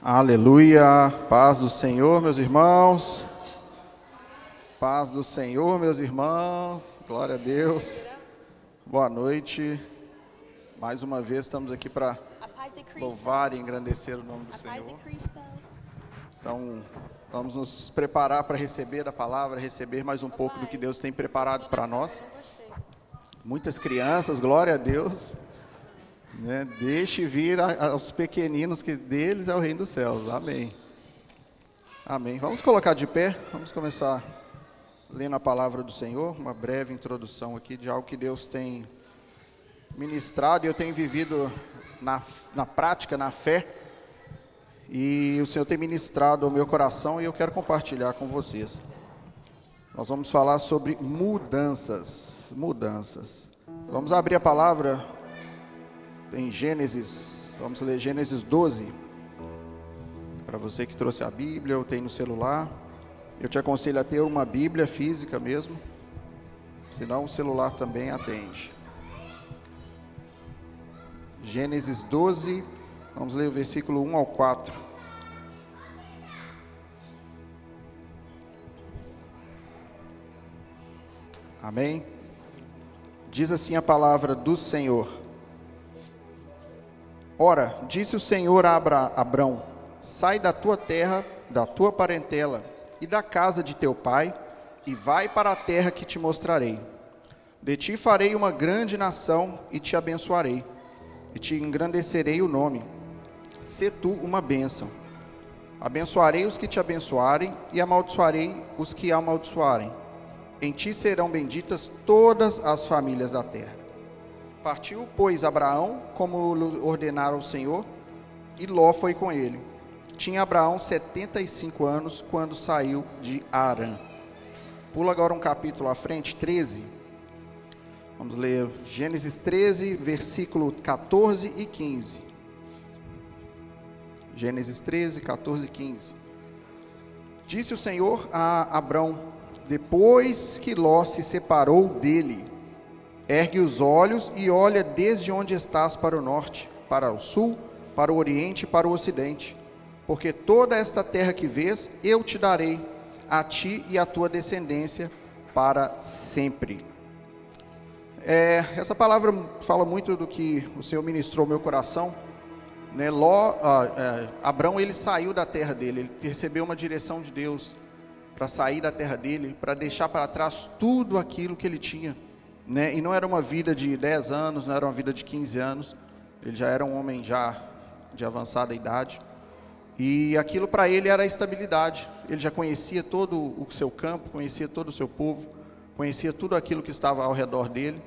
Aleluia, paz do Senhor, meus irmãos. Paz do Senhor, meus irmãos. Glória a Deus. Boa noite. Mais uma vez estamos aqui para louvar e engrandecer o nome do Senhor. Então, vamos nos preparar para receber a palavra, receber mais um pouco do que Deus tem preparado para nós. Muitas crianças, glória a Deus. Deixe vir aos pequeninos, que deles é o reino dos céus. Amém. Amém. Vamos colocar de pé, vamos começar lendo a palavra do Senhor, uma breve introdução aqui de algo que Deus tem ministrado e eu tenho vivido na prática, na fé, e o Senhor tem ministrado ao meu coração e eu quero compartilhar com vocês. Nós vamos falar sobre mudanças. Vamos abrir a palavra em Gênesis, vamos ler Gênesis 12, para você que trouxe a Bíblia ou tem no celular, eu te aconselho a ter uma Bíblia física mesmo, senão o celular também atende. Gênesis 12, vamos ler o versículo 1 ao 4. Amém? Diz assim a palavra do Senhor. Ora, disse o Senhor a Abrão: sai da tua terra, da tua parentela e da casa de teu pai, e vai para a terra que te mostrarei. De ti farei uma grande nação, e te abençoarei, e te engrandecerei o nome. Sê tu uma bênção. Abençoarei os que te abençoarem, e amaldiçoarei os que amaldiçoarem. Em ti serão benditas todas as famílias da terra. Partiu, pois, Abraão, como lhe ordenara o Senhor, e Ló foi com ele. Tinha Abraão 75 anos, quando saiu de Harã. Pula agora um capítulo à frente, 13. Vamos ler Gênesis 13, versículo 14 e 15. Gênesis 13, 14 e 15. Disse o Senhor a Abrão, depois que Ló se separou dele: ergue os olhos e olha desde onde estás para o norte, para o sul, para o oriente e para o ocidente. Porque toda esta terra que vês, eu te darei, a ti e à tua descendência, para sempre. Essa palavra fala muito do que o Senhor ministrou ao meu coração. Abrão, ele saiu da terra dele, ele recebeu uma direção de Deus para sair da terra dele, para deixar para trás tudo aquilo que ele tinha. E não era uma vida de 10 anos, não era uma vida de 15 anos, ele já era um homem já de avançada idade, e aquilo para ele era a estabilidade. Ele já conhecia todo o seu campo, conhecia todo o seu povo, conhecia tudo aquilo que estava ao redor dele,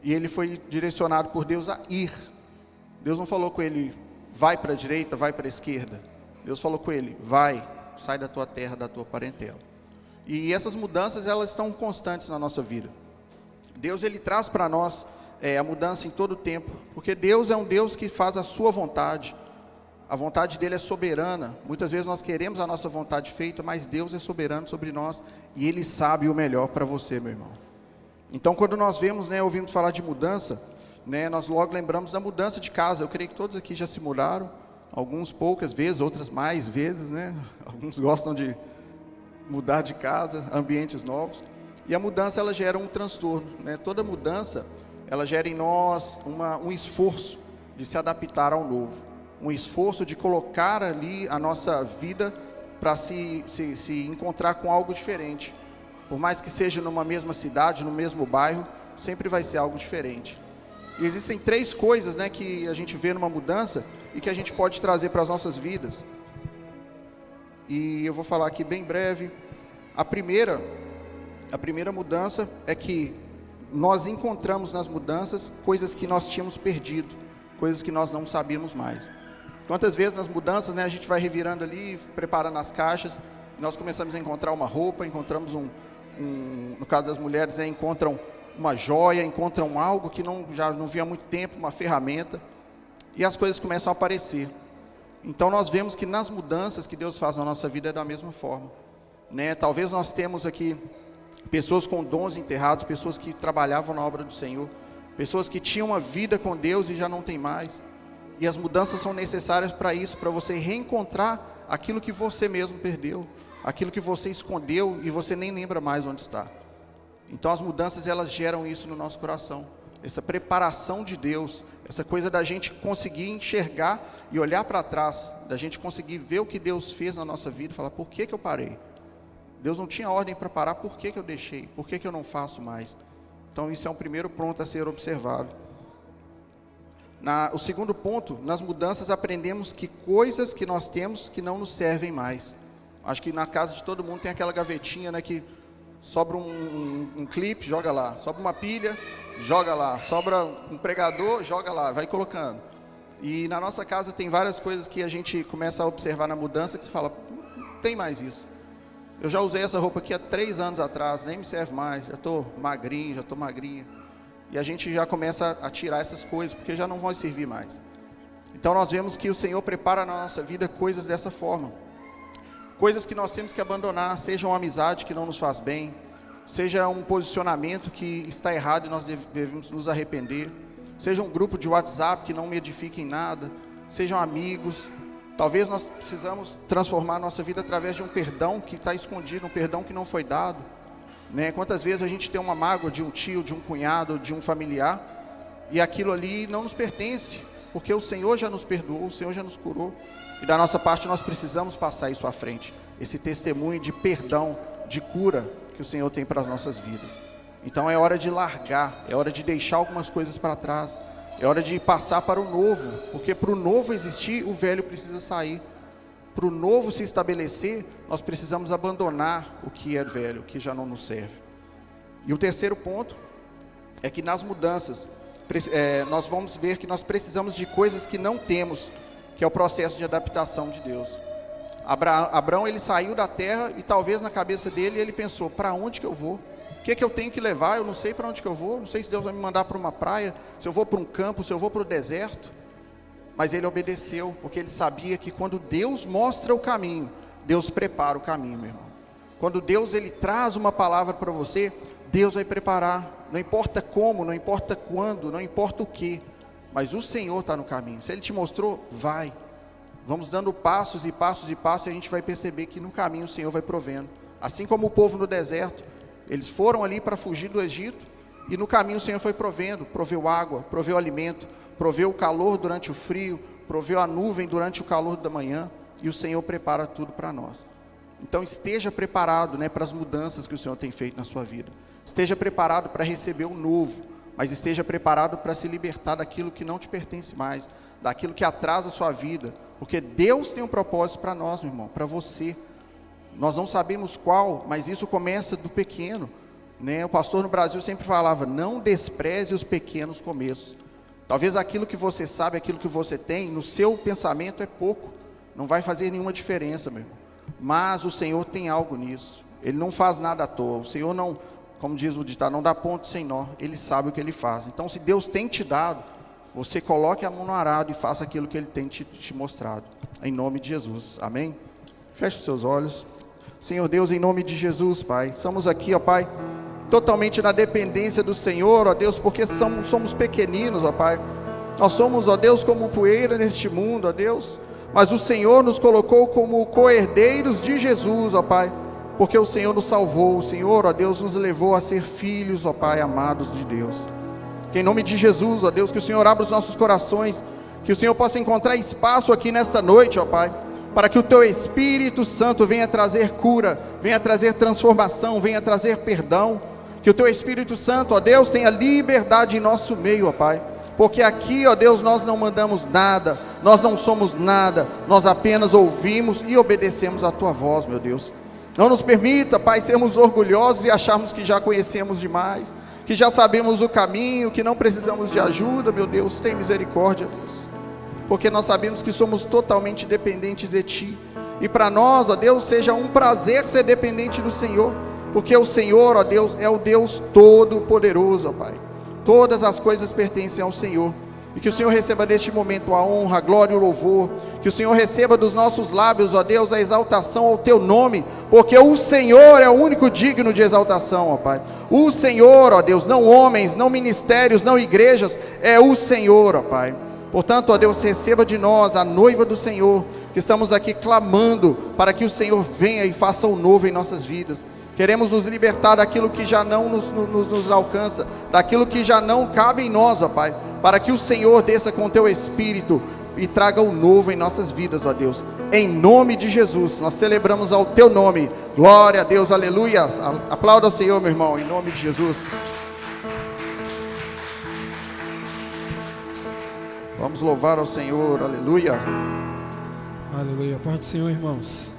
e ele foi direcionado por Deus a ir. Deus não falou com ele, vai para a direita, vai para a esquerda. Deus falou com ele, vai, sai da tua terra, da tua parentela. E essas mudanças, elas estão constantes na nossa vida. Deus, ele traz para nós a mudança em todo o tempo, porque Deus é um Deus que faz a sua vontade. A vontade dele é soberana. Muitas vezes nós queremos a nossa vontade feita, mas Deus é soberano sobre nós, e ele sabe o melhor para você, meu irmão. Então, quando nós ouvimos falar de mudança, nós logo lembramos da mudança de casa. Eu creio que todos aqui já se mudaram, alguns poucas vezes, outras mais vezes, Alguns gostam de mudar de casa, ambientes novos. E a mudança, ela gera um transtorno, Toda mudança, ela gera em nós um esforço de se adaptar ao novo, um esforço de colocar ali a nossa vida para se encontrar com algo diferente. Por mais que seja numa mesma cidade, no mesmo bairro, sempre vai ser algo diferente. E existem 3 coisas, que a gente vê numa mudança e que a gente pode trazer para as nossas vidas. E eu vou falar aqui bem breve. A primeira mudança é que nós encontramos nas mudanças coisas que nós tínhamos perdido, coisas que nós não sabíamos mais. Quantas vezes nas mudanças, a gente vai revirando ali, preparando as caixas, nós começamos a encontrar uma roupa, encontramos no caso das mulheres, encontram uma joia, encontram algo que já não via há muito tempo, uma ferramenta, e as coisas começam a aparecer. Então nós vemos que nas mudanças que Deus faz na nossa vida é da mesma forma. Talvez nós temos aqui pessoas com dons enterrados, pessoas que trabalhavam na obra do Senhor, pessoas que tinham uma vida com Deus e já não tem mais. E as mudanças são necessárias para isso, para você reencontrar aquilo que você mesmo perdeu, aquilo que você escondeu e você nem lembra mais onde está. Então as mudanças, elas geram isso no nosso coração, essa preparação de Deus, essa coisa da gente conseguir enxergar e olhar para trás, da gente conseguir ver o que Deus fez na nossa vida e falar, por que eu parei? Deus não tinha ordem para parar, por que eu deixei? Por que eu não faço mais? Então isso é um primeiro ponto a ser observado. O segundo ponto, nas mudanças aprendemos que coisas que nós temos que não nos servem mais. Acho que na casa de todo mundo tem aquela gavetinha, né, que sobra um clipe, joga lá, sobra uma pilha, joga lá, sobra um pregador, joga lá, vai colocando. E na nossa casa tem várias coisas que a gente começa a observar na mudança, que você fala, não tem mais isso. Eu já usei essa roupa aqui há 3 anos atrás, nem me serve mais, já estou magrinho, já estou magrinha. E a gente já começa a tirar essas coisas, porque já não vão servir mais. Então nós vemos que o Senhor prepara na nossa vida coisas dessa forma. Coisas que nós temos que abandonar, seja uma amizade que não nos faz bem, seja um posicionamento que está errado e nós devemos nos arrepender, seja um grupo de WhatsApp que não me edifica em nada, sejam amigos. Talvez nós precisamos transformar a nossa vida através de um perdão que está escondido, um perdão que não foi dado. Quantas vezes a gente tem uma mágoa de um tio, de um cunhado, de um familiar, e aquilo ali não nos pertence, porque o Senhor já nos perdoou, o Senhor já nos curou, e da nossa parte nós precisamos passar isso à frente, esse testemunho de perdão, de cura que o Senhor tem para as nossas vidas. Então é hora de largar, é hora de deixar algumas coisas para trás, é hora de passar para o novo, porque para o novo existir, o velho precisa sair. Para o novo se estabelecer, nós precisamos abandonar o que é velho, o que já não nos serve. E o terceiro ponto é que nas mudanças, nós vamos ver que nós precisamos de coisas que não temos, que é o processo de adaptação de Deus. Abraão, ele saiu da terra e talvez na cabeça dele ele pensou, para onde que eu vou? O que eu tenho que levar? Eu não sei para onde que eu vou, não sei se Deus vai me mandar para uma praia, se eu vou para um campo, se eu vou para o deserto. Mas ele obedeceu, porque ele sabia que quando Deus mostra o caminho, Deus prepara o caminho, meu irmão. Quando Deus ele traz uma palavra para você, Deus vai preparar. Não importa como, não importa quando, não importa o que, mas o Senhor está no caminho. Se Ele te mostrou, vai. Vamos dando passos e passos e passos, e a gente vai perceber que no caminho o Senhor vai provendo. Assim como o povo no deserto, eles foram ali para fugir do Egito, e no caminho o Senhor foi provendo, proveu água, proveu alimento, proveu o calor durante o frio, proveu a nuvem durante o calor da manhã, e o Senhor prepara tudo para nós. Então esteja preparado, para as mudanças que o Senhor tem feito na sua vida. Esteja preparado para receber o novo, mas esteja preparado para se libertar daquilo que não te pertence mais, daquilo que atrasa a sua vida, porque Deus tem um propósito para nós, meu irmão, para você. Nós não sabemos qual, mas isso começa do pequeno. O pastor no Brasil sempre falava, não despreze os pequenos começos. Talvez aquilo que você sabe, aquilo que você tem, no seu pensamento é pouco, não vai fazer nenhuma diferença, meu irmão. Mas o Senhor tem algo nisso, Ele não faz nada à toa, o Senhor não, como diz o ditado, não dá ponto sem nó, Ele sabe o que Ele faz. Então se Deus tem te dado, você coloque a mão no arado e faça aquilo que Ele tem te mostrado, em nome de Jesus, amém? Feche os seus olhos. Senhor Deus, em nome de Jesus, Pai, estamos aqui, ó Pai, totalmente na dependência do Senhor, ó Deus, porque somos pequeninos, ó Pai. Nós somos, ó Deus, como poeira neste mundo, ó Deus, mas o Senhor nos colocou como co-herdeiros de Jesus, ó Pai, porque o Senhor nos salvou, o Senhor, ó Deus, nos levou a ser filhos, ó Pai, amados de Deus. Que em nome de Jesus, ó Deus, que o Senhor abra os nossos corações, que o Senhor possa encontrar espaço aqui nesta noite, ó Pai, para que o Teu Espírito Santo venha trazer cura, venha trazer transformação, venha trazer perdão. Que o Teu Espírito Santo, ó Deus, tenha liberdade em nosso meio, ó Pai. Porque aqui, ó Deus, nós não mandamos nada, nós não somos nada, nós apenas ouvimos e obedecemos a Tua voz, meu Deus. Não nos permita, Pai, sermos orgulhosos e acharmos que já conhecemos demais, que já sabemos o caminho, que não precisamos de ajuda, meu Deus. Tem misericórdia, Deus. Porque nós sabemos que somos totalmente dependentes de Ti. E para nós, ó Deus, seja um prazer ser dependente do Senhor. Porque o Senhor, ó Deus, é o Deus Todo-Poderoso, ó Pai. Todas as coisas pertencem ao Senhor. E que o Senhor receba neste momento a honra, a glória e o louvor. Que o Senhor receba dos nossos lábios, ó Deus, a exaltação ao Teu nome. Porque o Senhor é o único digno de exaltação, ó Pai. O Senhor, ó Deus, não homens, não ministérios, não igrejas. É o Senhor, ó Pai. Portanto, ó Deus, receba de nós a noiva do Senhor, que estamos aqui clamando para que o Senhor venha e faça o novo em nossas vidas. Queremos nos libertar daquilo que já não nos alcança, daquilo que já não cabe em nós, ó Pai, para que o Senhor desça com o Teu Espírito e traga o novo em nossas vidas, ó Deus. Em nome de Jesus, nós celebramos ao Teu nome. Glória a Deus, aleluia. Aplauda ao Senhor, meu irmão, em nome de Jesus. Vamos louvar ao Senhor, aleluia. Aleluia, paz do Senhor, irmãos.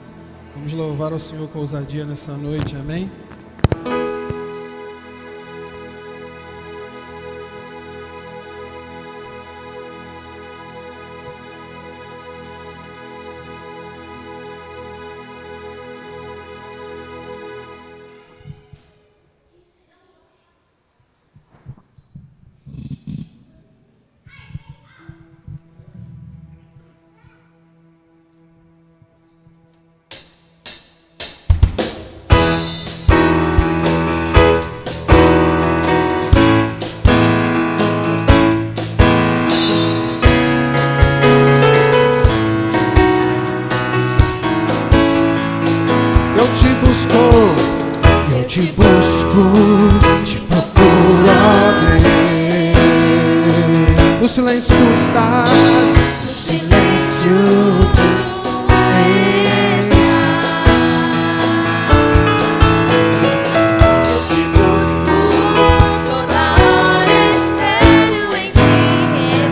Vamos louvar ao Senhor com ousadia nessa noite, amém? Eu te busco, te procuro, bem. No silêncio tu estás, No silêncio tu estás. Eu te busco, toda hora espero em ti.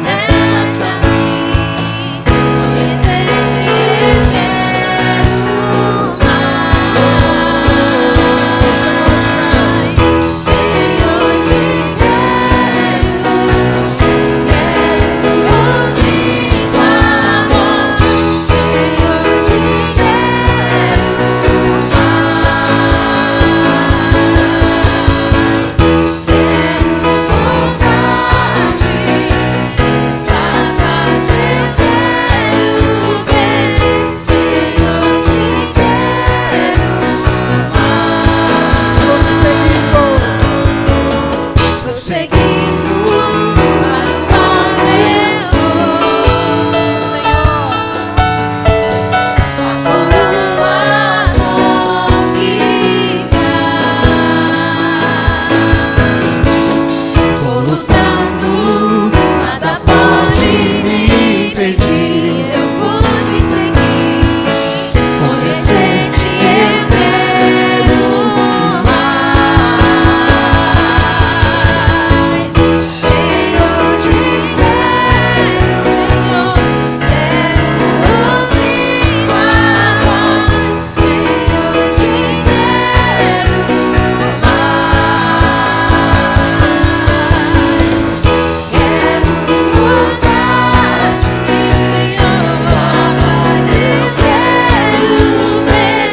Revela-te a mim, conhecer-te eu quero mais. Senhor, te quero, quero ouvir tua voz. Senhor, te quero prosseguindo para o Senhor, a coroa conquistar. Vou lutando, nada pode me impedir. Eu vou te seguir, conhecer-te eu quero mais. Senhor, te quero, Senhor, quero ouvir tua voz. Senhor, te quero mais. Quero tocar-te, Senhor, mas eu quero ver.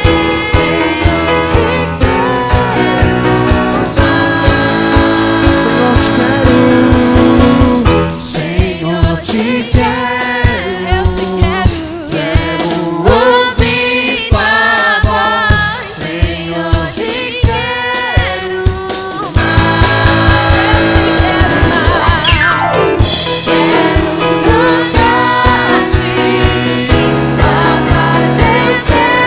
Senhor, te quero. Senhor, te quero. Quero ouvir tua voz. Senhor, te quero mais. Quero tocar-te, tua voz eu quero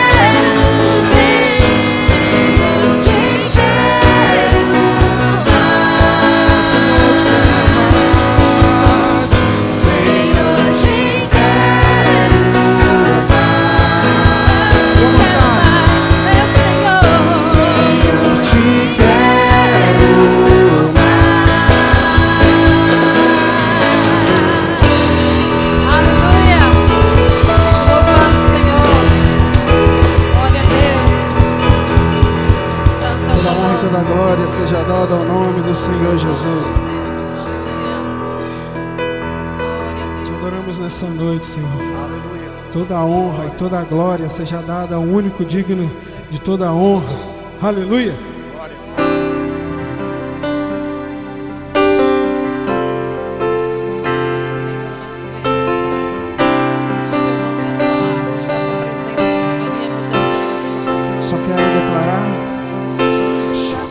ver. Senhor, te quero mais. Senhor, te Aleluia. Louvado, Senhor. Glória a Deus. Santa Toda honra e toda glória seja dada ao nome do Senhor Jesus. Te adoramos nessa noite, Senhor. Toda a honra e toda a glória seja dada ao único digno de toda a honra. Aleluia. Senhor, nós queremos, ó Pai, de teu nome exalado, de tua presença, Senhor, e a mudança e transformação. Só quero declarar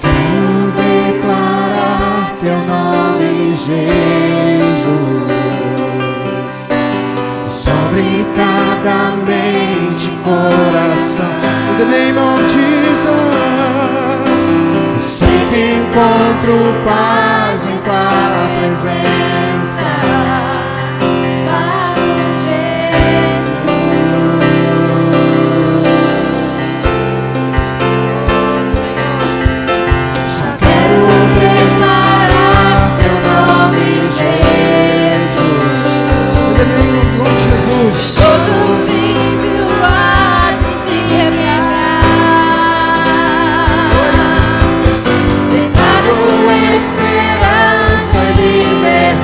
quero declarar teu nome, Jesus. coração. In the name of Jesus. Eu sei que encontro paz em tua presença. Só quero declarar teu nome, Jesus. In the name of Lord Jesus. Todo vício há de se quebrar. Declaro esperança e liberdade.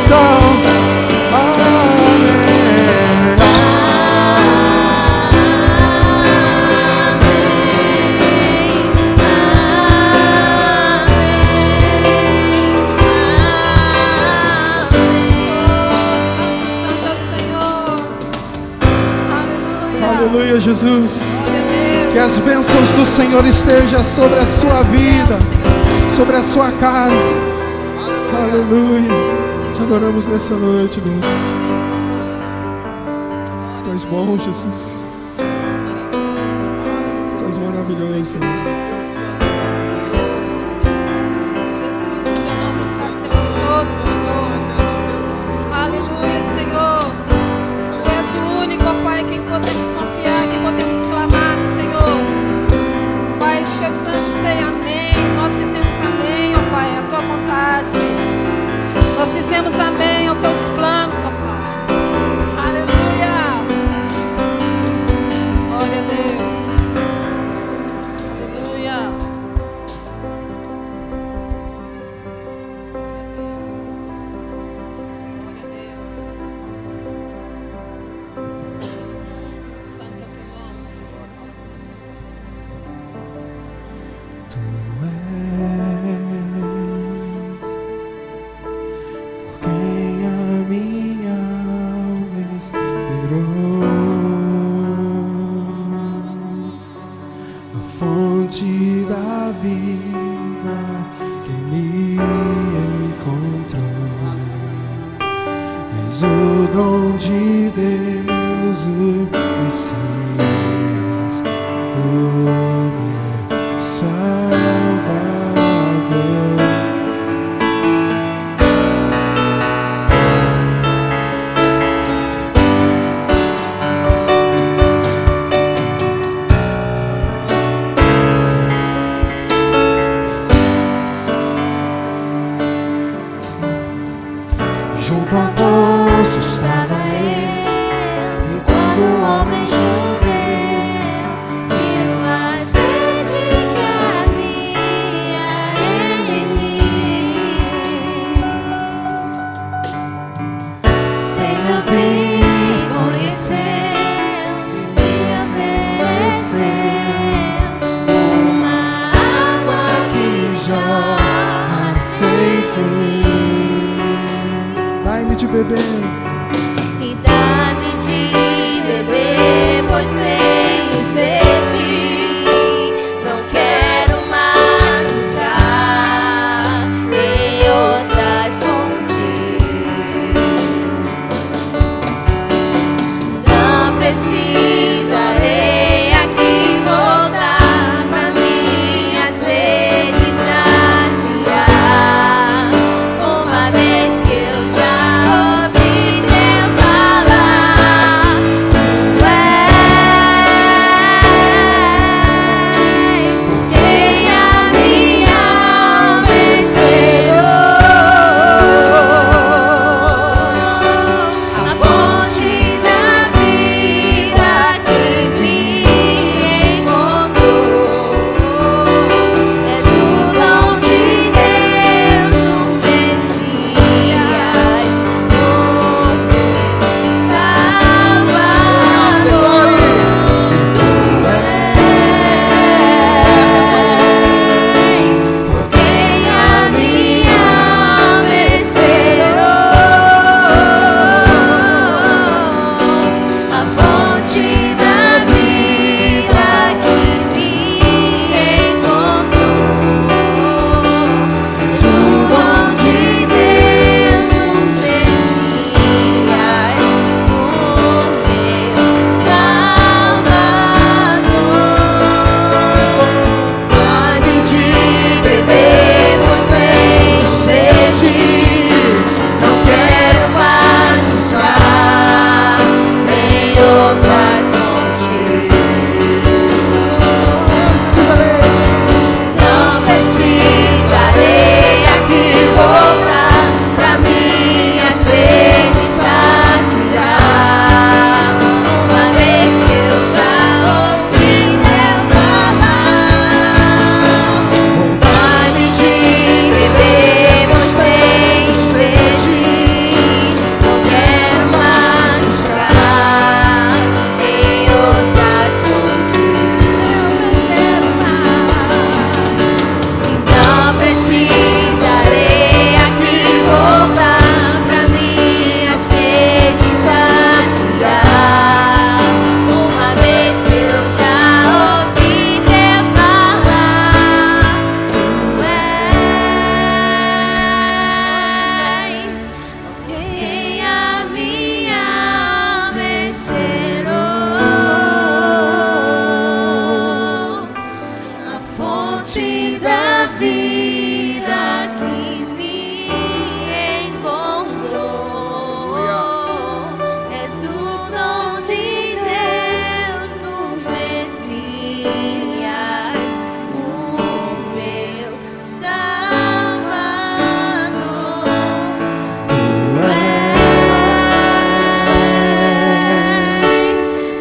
bênção. Amém. Santo Senhor. Aleluia. Aleluia, Jesus. Glória a Deus. Que as bênçãos do Senhor estejam sobre a sua vida, sobre a sua casa. Aleluia. Te adoramos nessa noite, Deus. Tu és bom, Jesus. Tu és maravilhoso, Senhor. Jesus, teu nome está acima de todo, Senhor. Aleluia, Senhor. Tu és o único, ó Pai, quem podemos confiar, quem podemos clamar, Senhor. Pai, que teu santo seja amém. Nós dizemos amém, ó Pai, a tua vontade. Nós dizemos amém aos teus planos, ó Pai. Aleluia. Glória a Deus. Aleluia. Glória a Deus. Santo é o teu nome, Senhor. Fala conosco. Tu és por quem a minha alma esperou, a fonte da vida que me encontrou. És o dom de Deus, o Messias, o meu Salvador. Junto ao poço estava ele, e quando o homem judeu Viu a sede que havia em mim, sem me ouvir, conheceu e me ofereceu uma água que jorra sem fim. dai-me de beber. E dá-me de beber, pois tenho sede. Não quero mais buscar em outras fontes. Não precisarei aqui voltar pra minha sede saciar. Uma vez que eu já ouvi fonte da vida que me encontrou. És o dom de Deus, o Messias, o meu Salvador.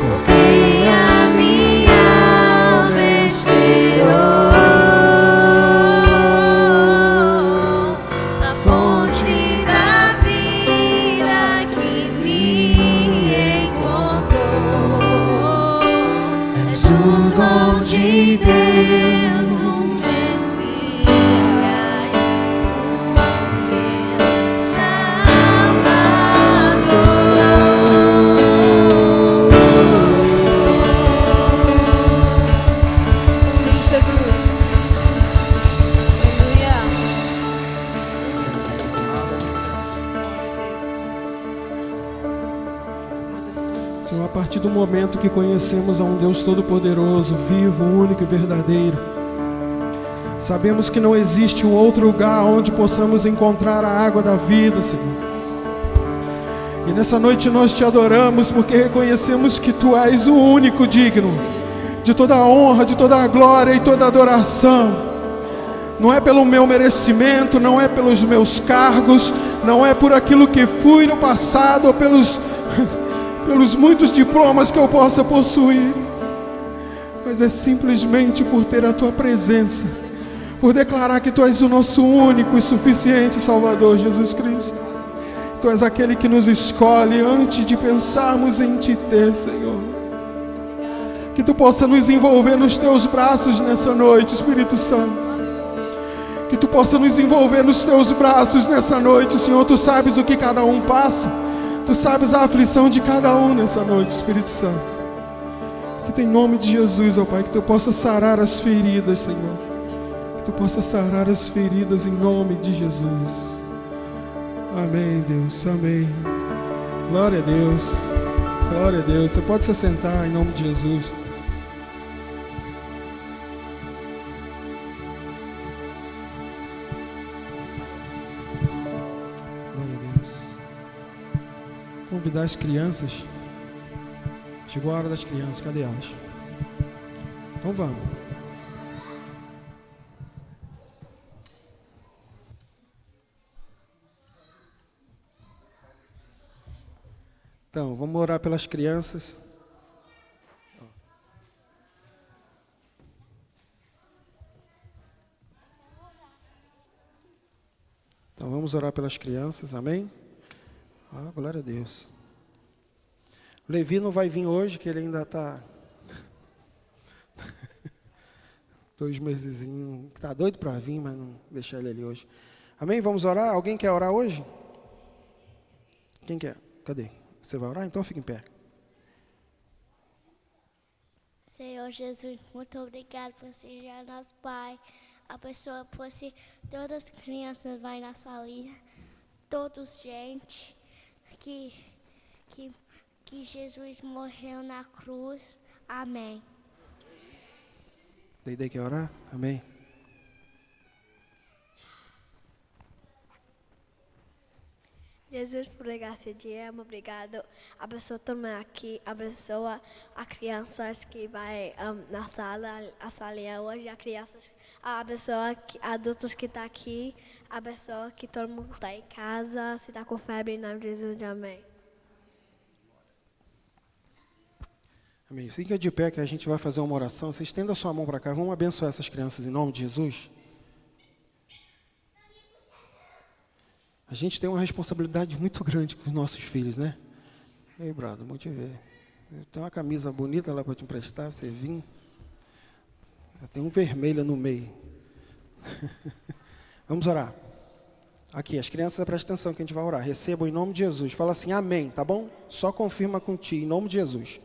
Por quem a minha alma esperou, a fonte da vida que me encontrou. És o dom de Deus, o Messias, o meu Salvador. Sim, Jesus. Aleluia. Senhor, a partir do momento que conhecemos a um Deus Todo-Poderoso, vivo, único e verdadeiro, sabemos que não existe um outro lugar onde possamos encontrar a água da vida, Senhor. E nessa noite nós te adoramos porque reconhecemos que Tu és o único digno de toda a honra, de toda a glória e toda a adoração. Não é pelo meu merecimento, não é pelos meus cargos, não é por aquilo que fui no passado ou pelos muitos diplomas que eu possa possuir, mas é simplesmente por ter a Tua presença, por declarar que Tu és o nosso único e suficiente Salvador, Jesus Cristo. Tu és aquele que nos escolhe antes de pensarmos em Te ter, Senhor. Que Tu possa nos envolver nos Teus braços nessa noite, Espírito Santo. Que Tu possa nos envolver nos Teus braços nessa noite, Senhor. Tu sabes o que cada um passa. Tu sabes a aflição de cada um nessa noite, Espírito Santo. Que em nome de Jesus, ó Pai, que Tu possa sarar as feridas, Senhor. Que Tu possa sarar as feridas em nome de Jesus. Amém, Deus, amém. Glória a Deus, glória a Deus. Você pode se sentar em nome de Jesus. Glória a Deus. Convidar as crianças. Chegou a hora das crianças, cadê elas? Então vamos. Então, vamos orar pelas crianças. Então, vamos orar pelas crianças, amém? Glória a Deus. O Levi não vai vir hoje, que ele ainda está 2 mesezinhos, está doido para vir, mas não deixar ele ali hoje. Amém? Vamos orar? Alguém quer orar hoje? Quem quer? Cadê? Você vai orar? Então fica em pé. Senhor Jesus, muito obrigado por ser nosso Pai. Abençoa por si todas as crianças vai na salinha. Todos, gente, que Jesus morreu na cruz. Amém. Deidei quer orar? Amém. Jesus, por esse dia, obrigado. Abençoa também aqui, abençoa as crianças que vai na sala, a salinha hoje, as crianças, abençoa adultos que estão aqui, abençoa que todo mundo está em casa, se está com febre, em nome de Jesus, amém. Amém. Fica de pé que a gente vai fazer uma oração. Você estenda a sua mão para cá, vamos abençoar essas crianças em nome de Jesus. A gente tem uma responsabilidade muito grande com os nossos filhos, né? Ei, brother, vou te ver. Eu tenho uma camisa bonita lá para te emprestar, você vir. Tem um vermelho no meio. Vamos orar. Aqui, as crianças, prestem atenção que a gente vai orar. Recebam em nome de Jesus. Fala assim, amém, tá bom? Só confirma com ti, em nome de Jesus.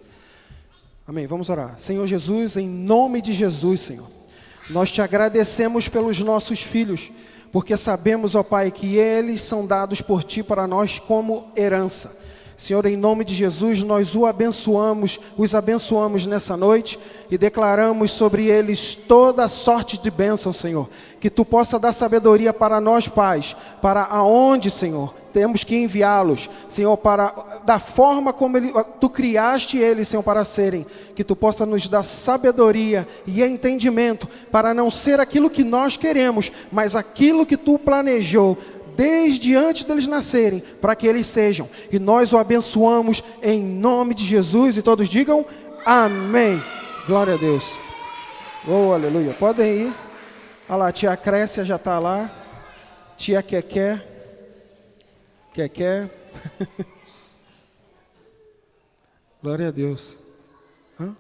Amém, vamos orar. Senhor Jesus, em nome de Jesus, Senhor. Nós te agradecemos pelos nossos filhos, porque sabemos, ó Pai, que eles são dados por Ti para nós como herança. Senhor, em nome de Jesus, nós os abençoamos nessa noite e declaramos sobre eles toda sorte de bênção, Senhor. Que Tu possa dar sabedoria para nós, pais, para aonde, Senhor, temos que enviá-los, Senhor, da forma como Tu criaste eles, Senhor, para serem. Que Tu possa nos dar sabedoria e entendimento para não ser aquilo que nós queremos, mas aquilo que Tu planejou desde antes deles nascerem, para que eles sejam. E nós o abençoamos em nome de Jesus. E todos digam amém. Glória a Deus. Oh, aleluia. Podem ir. Olha lá, a tia Crécia já está lá. Tia Quequé. Glória a Deus. Hã?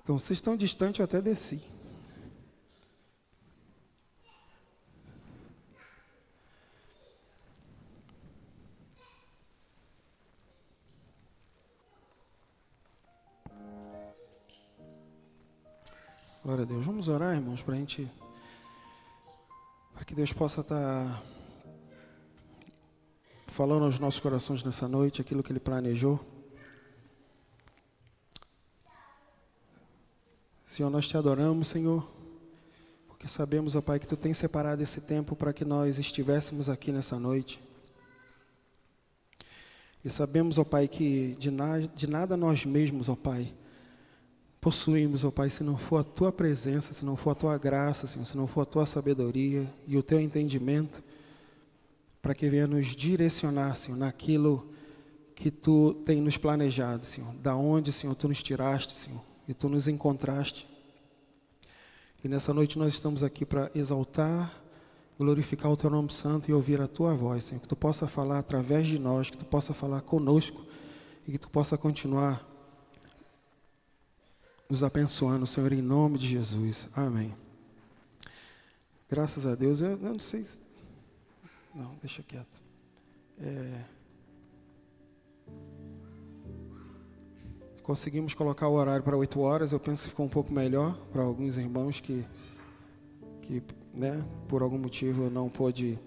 Então, vocês estão distantes, eu até desci. Glória a Deus. Vamos orar, irmãos, para que Deus possa estar falando aos nossos corações nessa noite, aquilo que Ele planejou. Senhor, nós Te adoramos, Senhor, porque sabemos, ó Pai, que Tu tens separado esse tempo para que nós estivéssemos aqui nessa noite. E sabemos, ó Pai, que de nada nós mesmos, ó Pai, possuímos, ó Pai, se não for a Tua presença, se não for a Tua graça, Senhor, se não for a Tua sabedoria e o Teu entendimento, para que venha nos direcionar, Senhor, naquilo que Tu tem nos planejado, Senhor. Da onde, Senhor, Tu nos tiraste, Senhor, e Tu nos encontraste. E nessa noite nós estamos aqui para exaltar, glorificar o Teu nome santo e ouvir a Tua voz, Senhor. Que Tu possa falar através de nós, que Tu possa falar conosco e que Tu possa continuar nos abençoando, Senhor, em nome de Jesus. Amém. Graças a Deus. Eu não sei... Não, deixa quieto. Conseguimos colocar o horário para 8 horas. Eu penso que ficou um pouco melhor para alguns irmãos que né, por algum motivo não pôde.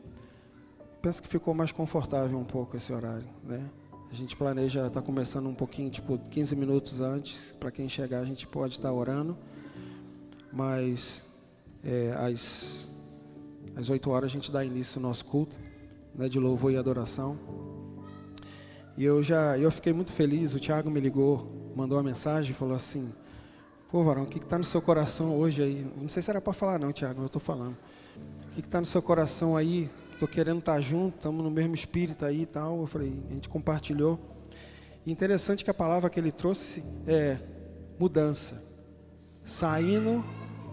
Penso que ficou mais confortável um pouco esse horário, né? A gente planeja estar começando um pouquinho, tipo 15 minutos antes, para quem chegar a gente pode estar orando, mas às 8 horas a gente dá início ao nosso culto, né, de louvor e adoração. E eu fiquei muito feliz. O Thiago me ligou, mandou uma mensagem e falou assim: pô, varão, o que está no seu coração hoje aí? Não sei se era para falar não, Thiago, eu estou falando. O que está no seu coração aí? Estou querendo estar junto, estamos no mesmo espírito aí e tal. Eu falei, a gente compartilhou. E interessante que a palavra que ele trouxe é mudança. Saindo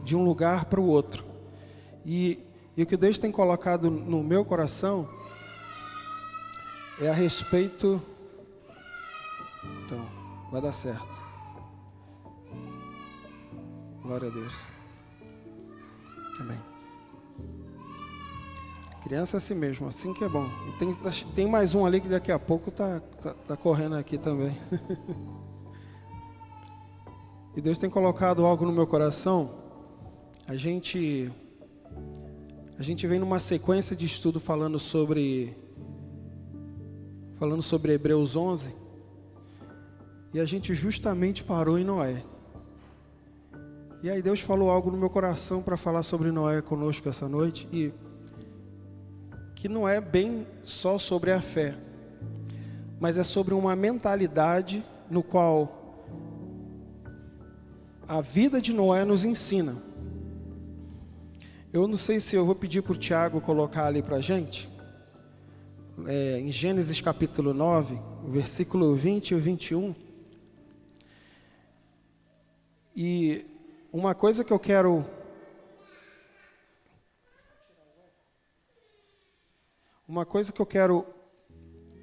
de um lugar para o outro. E o que Deus tem colocado no meu coração é a respeito... Então, vai dar certo. Glória a Deus. Amém. Criança é assim mesmo, assim que é bom. E tem mais um ali que daqui a pouco tá correndo aqui também. E Deus tem colocado algo no meu coração. A gente vem numa sequência de estudo falando sobre Hebreus 11. E a gente justamente parou em Noé. E aí Deus falou algo no meu coração para falar sobre Noé conosco essa noite. E que não é bem só sobre a fé, mas é sobre uma mentalidade no qual a vida de Noé nos ensina. Eu não sei se eu vou pedir para o Tiago colocar ali para a gente, em Gênesis capítulo 9, versículo 20 e 21. E uma coisa que eu quero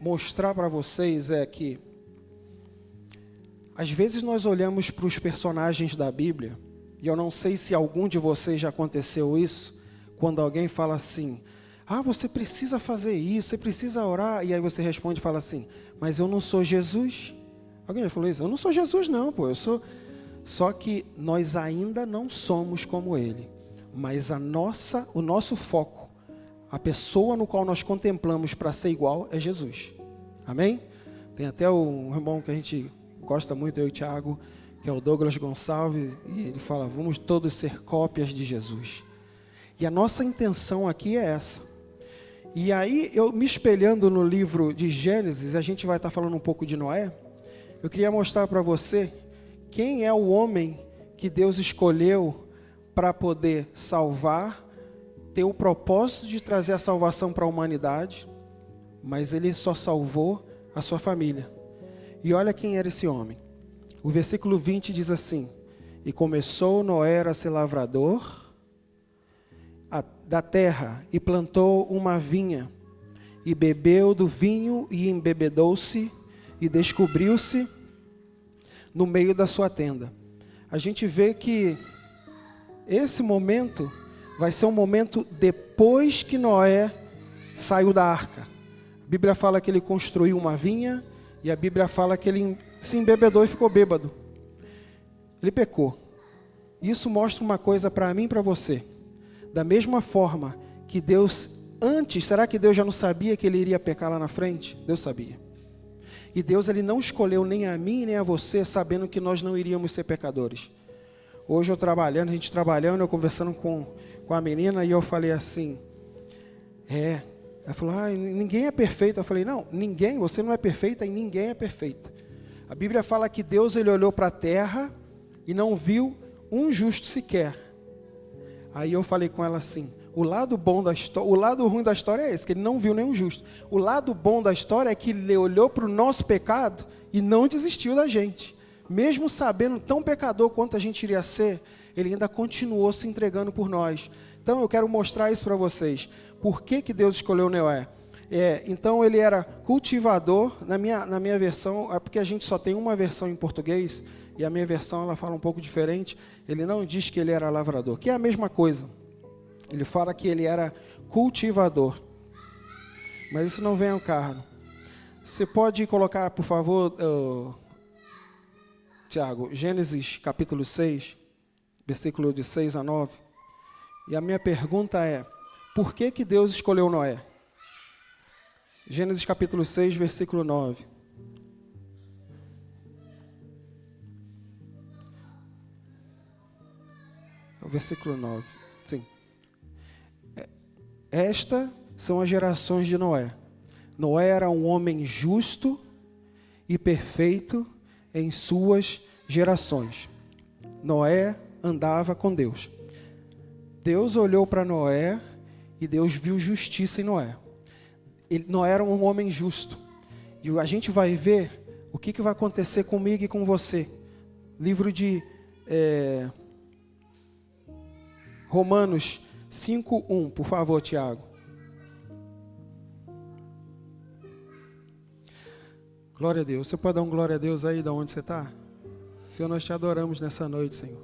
mostrar para vocês é que às vezes nós olhamos para os personagens da Bíblia, e eu não sei se algum de vocês já aconteceu isso, quando alguém fala assim: ah, você precisa fazer isso, você precisa orar, e aí você responde e fala assim: mas eu não sou Jesus. Alguém já falou isso? Eu não sou Jesus não, pô, eu sou... Só que nós ainda não somos como Ele, mas o nosso foco, a pessoa no qual nós contemplamos para ser igual é Jesus. Amém? Tem até um irmão que a gente gosta muito, eu e o Thiago, que é o Douglas Gonçalves, e ele fala: vamos todos ser cópias de Jesus. E a nossa intenção aqui é essa. E aí, eu me espelhando no livro de Gênesis, a gente vai estar falando um pouco de Noé. Eu queria mostrar para você quem é o homem que Deus escolheu para poder salvar, ter o propósito de trazer a salvação para a humanidade, mas ele só salvou a sua família. E olha quem era esse homem. O versículo 20 diz assim: e começou Noé a ser lavrador da terra, e plantou uma vinha, e bebeu do vinho, e embebedou-se, e descobriu-se no meio da sua tenda. A gente vê que esse momento vai ser um momento depois que Noé saiu da arca. A Bíblia fala que ele construiu uma vinha, e a Bíblia fala que ele se embebedou e ficou bêbado. Ele pecou. Isso mostra uma coisa para mim e para você. Da mesma forma que Deus, antes, será que Deus já não sabia que ele iria pecar lá na frente? Deus sabia. E Deus, ele não escolheu nem a mim nem a você sabendo que nós não iríamos ser pecadores. Hoje eu trabalhando, a gente trabalhando, eu conversando com a menina, e eu falei assim, ela falou: ah, ninguém é perfeito. Eu falei: não, ninguém, você não é perfeita e ninguém é perfeito. A Bíblia fala que Deus, ele olhou para a terra e não viu um justo sequer. Aí eu falei com ela assim: o lado ruim da história é esse, que ele não viu nenhum justo. O lado bom da história é que ele olhou para o nosso pecado e não desistiu da gente. Mesmo sabendo tão pecador quanto a gente iria ser, ele ainda continuou se entregando por nós. Então eu quero mostrar isso para vocês. Por que Deus escolheu Noé? Então ele era cultivador. Na minha versão, é porque a gente só tem uma versão em português, e a minha versão ela fala um pouco diferente. Ele não diz que ele era lavrador, que é a mesma coisa. Ele fala que ele era cultivador. Mas isso não vem ao cargo. Você pode colocar, por favor, Tiago, Gênesis capítulo 6, versículo de 6 a 9. E a minha pergunta é: por que Deus escolheu Noé? Gênesis capítulo 6, versículo 9. O versículo 9. Sim. Estas são as gerações de Noé. Noé era um homem justo e perfeito em suas gerações. Noé andava com Deus. Deus olhou para Noé e Deus viu justiça em Noé. Noé era um homem justo. E a gente vai ver o que vai acontecer comigo e com você. Livro de Romanos 5:1, por favor, Tiago. Glória a Deus. Você pode dar um glória a Deus aí, de onde você está? Senhor, nós te adoramos nessa noite, Senhor.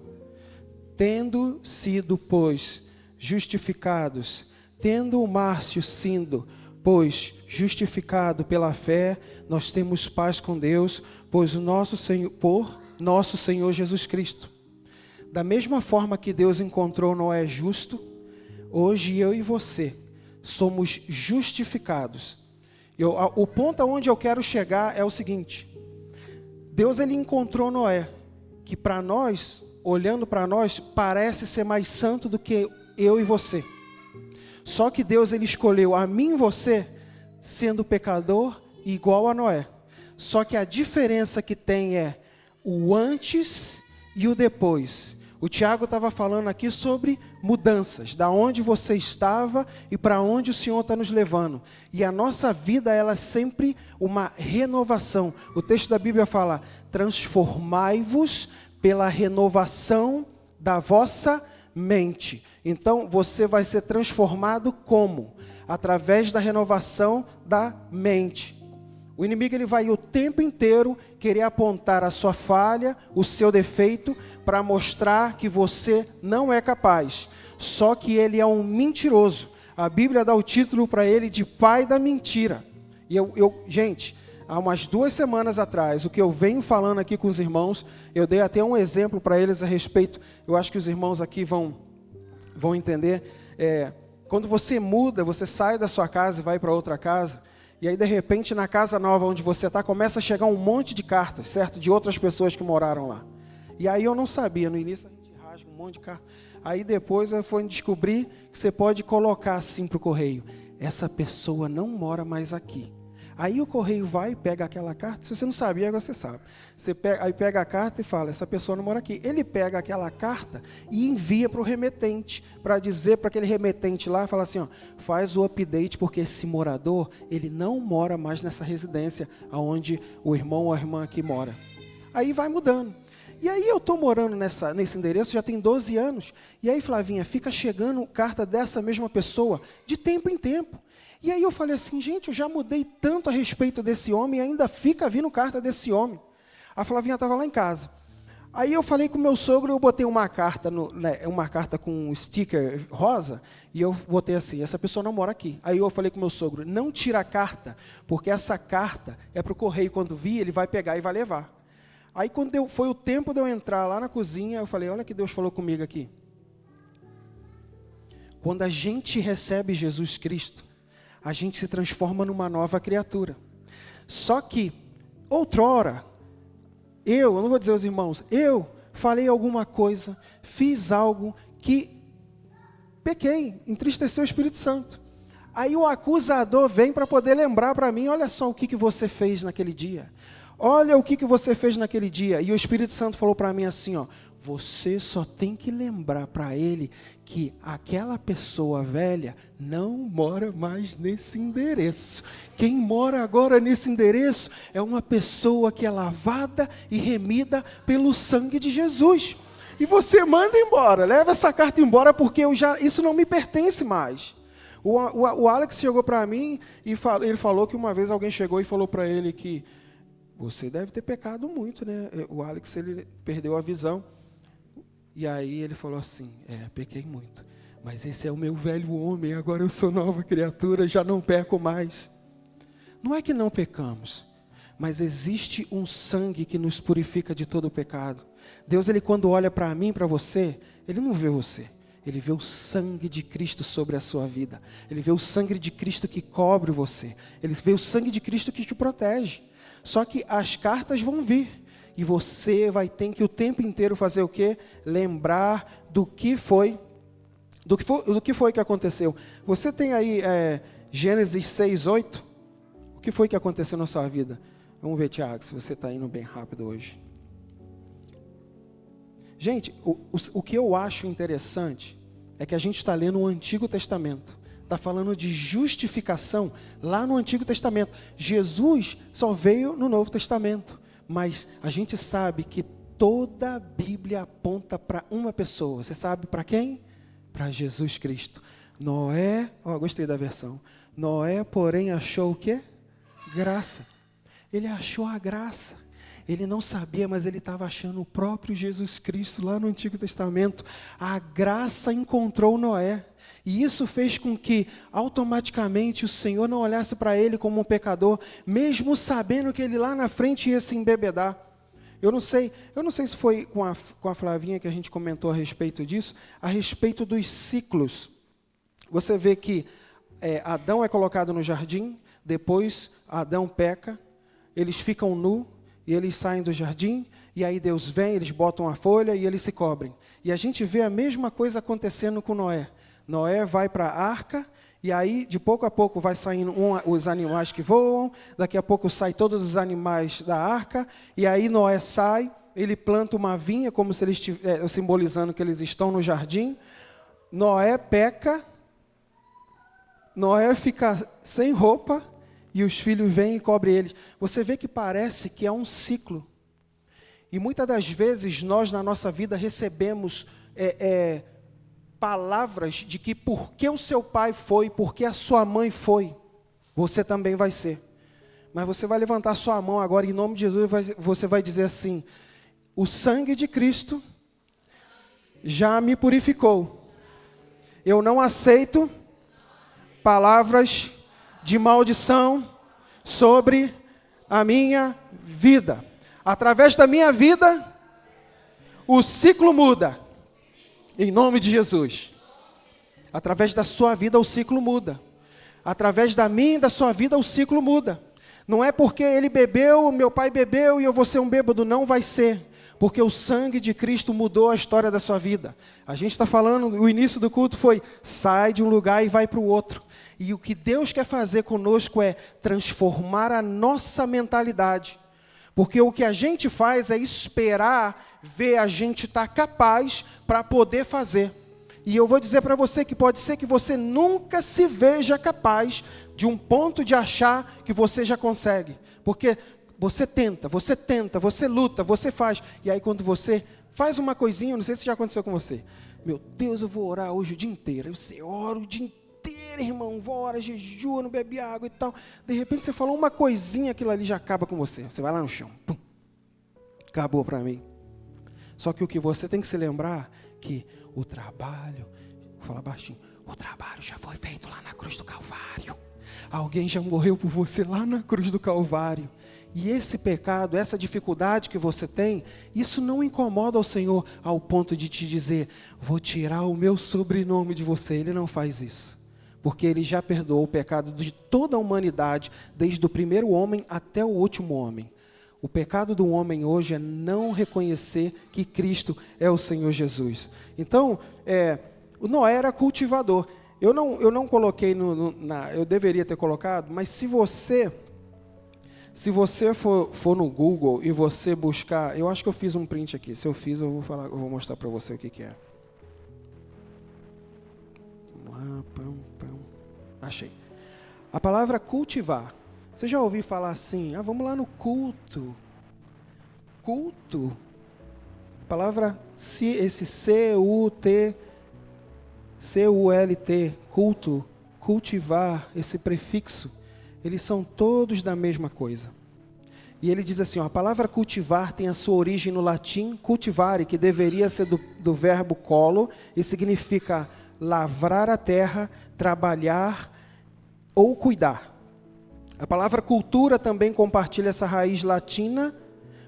Tendo sido, pois, justificados, tendo o Márcio sido, pois, justificado pela fé, nós temos paz com Deus, pois por nosso Senhor Jesus Cristo. Da mesma forma que Deus encontrou Noé justo, hoje eu e você somos justificados. O ponto aonde eu quero chegar é o seguinte: Deus, ele encontrou Noé, que para nós, olhando para nós, parece ser mais santo do que eu e você. Só que Deus ele escolheu a mim e você sendo pecador igual a Noé. Só que a diferença que tem é o antes e o depois. O Tiago estava falando aqui sobre mudanças, da onde você estava e para onde o Senhor está nos levando. E a nossa vida, ela é sempre uma renovação. O texto da Bíblia fala, transformai-vos pela renovação da vossa mente. Então, você vai ser transformado como? Através da renovação da mente. O inimigo ele vai o tempo inteiro querer apontar a sua falha, o seu defeito, para mostrar que você não é capaz. Só que ele é um mentiroso. A Bíblia dá o título para ele de pai da mentira. E gente, há umas 2 semanas atrás, o que eu venho falando aqui com os irmãos, eu dei até um exemplo para eles a respeito, eu acho que os irmãos aqui vão entender. Quando você muda, você sai da sua casa e vai para outra casa, e aí, de repente, na casa nova onde você está, começa a chegar um monte de cartas, certo? De outras pessoas que moraram lá. E aí eu não sabia, no início a gente rasga um monte de cartas. Aí depois eu fui descobrir que você pode colocar assim para o correio. Essa pessoa não mora mais aqui. Aí o correio vai e pega aquela carta. Se você não sabia, agora você sabe. Aí pega a carta e fala, essa pessoa não mora aqui. Ele pega aquela carta e envia para o remetente, para dizer para aquele remetente lá, fala assim, ó, faz o update, porque esse morador, ele não mora mais nessa residência, onde o irmão ou a irmã aqui mora. Aí vai mudando. E aí eu estou morando nesse endereço, já tem 12 anos. E aí, Flavinha, fica chegando carta dessa mesma pessoa, de tempo em tempo. E aí eu falei assim, gente, eu já mudei tanto a respeito desse homem, e ainda fica vindo carta desse homem. A Flavinha estava lá em casa. Aí eu falei com o meu sogro, eu botei uma carta, uma carta com um sticker rosa, e eu botei assim, essa pessoa não mora aqui. Aí eu falei com o meu sogro, não tira a carta, porque essa carta é para o correio, quando vir, ele vai pegar e vai levar. Aí quando foi o tempo de eu entrar lá na cozinha, eu falei, olha que Deus falou comigo aqui. Quando a gente recebe Jesus Cristo, a gente se transforma numa nova criatura. Só que, outrora, eu não vou dizer aos irmãos, eu falei alguma coisa, fiz algo que pequei, entristeceu o Espírito Santo. Aí o acusador vem para poder lembrar para mim, olha só o que você fez naquele dia. Olha o que você fez naquele dia. E o Espírito Santo falou para mim assim, ó, você só tem que lembrar para ele que aquela pessoa velha não mora mais nesse endereço. Quem mora agora nesse endereço é uma pessoa que é lavada e remida pelo sangue de Jesus. E você manda embora, leva essa carta embora, porque isso não me pertence mais. O Alex chegou para mim e ele falou que uma vez alguém chegou e falou para ele que você deve ter pecado muito, né? O Alex, ele perdeu a visão. E aí ele falou assim, pequei muito, mas esse é o meu velho homem, agora eu sou nova criatura, já não peco mais. Não é que não pecamos, mas existe um sangue que nos purifica de todo o pecado. Deus, ele quando olha para mim, para você, ele não vê você. Ele vê o sangue de Cristo sobre a sua vida. Ele vê o sangue de Cristo que cobre você. Ele vê o sangue de Cristo que te protege. Só que as cartas vão vir. E você vai ter que o tempo inteiro fazer o quê? Lembrar do que foi que aconteceu. Você tem aí Gênesis 6:8. O que foi que aconteceu na sua vida? Vamos ver, Tiago, se você está indo bem rápido hoje. Gente, o que eu acho interessante é que a gente está lendo o Antigo Testamento. Está falando de justificação lá no Antigo Testamento. Jesus só veio no Novo Testamento. Mas a gente sabe que toda a Bíblia aponta para uma pessoa. Você sabe para quem? Para Jesus Cristo. Noé, gostei da versão. Noé, porém, achou o quê? Graça. Ele achou a graça. Ele não sabia, mas ele estava achando o próprio Jesus Cristo lá no Antigo Testamento. A graça encontrou Noé. E isso fez com que, automaticamente, o Senhor não olhasse para ele como um pecador, mesmo sabendo que ele lá na frente ia se embebedar. Eu não sei se foi com a Flavinha que a gente comentou a respeito disso, a respeito dos ciclos. Você vê que Adão é colocado no jardim, depois Adão peca, eles ficam nus, e eles saem do jardim, e aí Deus vem, eles botam a folha e eles se cobrem. E a gente vê a mesma coisa acontecendo com Noé. Noé vai para a arca, e aí, de pouco a pouco, vai saindo os animais que voam, daqui a pouco saem todos os animais da arca, e aí Noé sai, ele planta uma vinha, como se eles simbolizando que eles estão no jardim. Noé peca, Noé fica sem roupa, e os filhos vêm e cobrem eles. Você vê que parece que é um ciclo. E muitas das vezes nós, na nossa vida, recebemos palavras de que porque o seu pai foi, porque a sua mãe foi, você também vai ser. Mas você vai levantar sua mão agora, em nome de Jesus, você vai dizer assim: o sangue de Cristo já me purificou. Eu não aceito palavras de maldição sobre a minha vida. Através da minha vida, o ciclo muda. Em nome de Jesus. Através da sua vida, o ciclo muda. Através da minha e da sua vida, o ciclo muda. Não é porque ele bebeu, meu pai bebeu e eu vou ser um bêbado. Não vai ser. Porque o sangue de Cristo mudou a história da sua vida. A gente está falando, o início do culto foi: sai de um lugar e vai para o outro. E o que Deus quer fazer conosco é transformar a nossa mentalidade. Porque o que a gente faz é esperar ver a gente estar capaz para poder fazer. E eu vou dizer para você que pode ser que você nunca se veja capaz de um ponto de achar que você já consegue. Porque você tenta, você luta, você faz. E aí quando você faz uma coisinha, não sei se já aconteceu com você. Meu Deus, eu vou orar hoje o dia inteiro. Aí você ora o dia inteiro, irmão. Vou orar, jejua, não bebe água e tal. De repente você falou uma coisinha, aquilo ali já acaba com você. Você vai lá no chão. Pum. Acabou para mim. Só que o que você tem que se lembrar que o trabalho, vou falar baixinho, o trabalho já foi feito lá na cruz do Calvário. Alguém já morreu por você lá na cruz do Calvário. E esse pecado, essa dificuldade que você tem, isso não incomoda o Senhor ao ponto de te dizer: vou tirar o meu sobrenome de você. Ele não faz isso. Porque Ele já perdoou o pecado de toda a humanidade, desde o primeiro homem até o último homem. O pecado do homem hoje é não reconhecer que Cristo é o Senhor Jesus. Então, o Noé era cultivador. Eu não coloquei, eu deveria ter colocado, mas se você for no Google e você buscar, eu acho que eu fiz um print aqui. Se eu fiz, eu vou mostrar para você o que é. Vamos lá, achei. A palavra cultivar. Você já ouviu falar assim: vamos lá no culto. Culto. A palavra, esse C-U-L-T, culto, cultivar, esse prefixo, eles são todos da mesma coisa. E ele diz assim, a palavra cultivar tem a sua origem no latim cultivare, que deveria ser do verbo colo, e significa lavrar a terra, trabalhar ou cuidar. A palavra cultura também compartilha essa raiz latina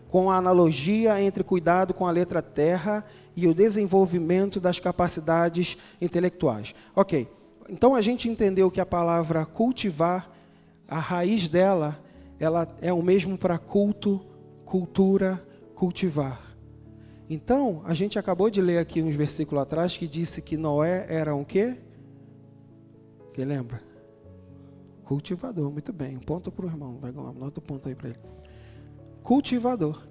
com a analogia entre cuidado com a letra terra e o desenvolvimento das capacidades intelectuais. Ok, então a gente entendeu que a palavra cultivar, a raiz dela, ela é o mesmo para culto, cultura, cultivar. Então, a gente acabou de ler aqui uns versículos atrás que disse que Noé era um quê? Quem lembra? Cultivador, muito bem. Um ponto para o irmão. Anota o ponto aí para ele. Cultivador.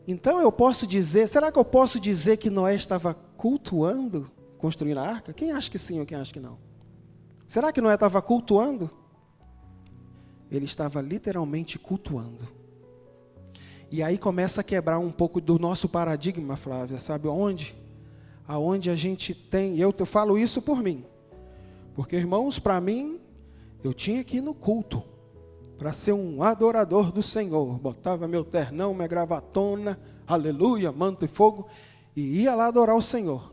Então eu posso dizer, será que eu posso dizer que Noé estava cultuando, construindo a arca? Quem acha que sim ou quem acha que não? Será que Noé estava cultuando? Ele estava literalmente cultuando. E aí começa a quebrar um pouco do nosso paradigma, Flávia, sabe onde? Aonde a gente tem, eu falo isso por mim. Porque, irmãos, para mim, eu tinha que ir no culto, para ser um adorador do Senhor. Botava meu ternão, minha gravatona, aleluia, manto e fogo, e ia lá adorar o Senhor.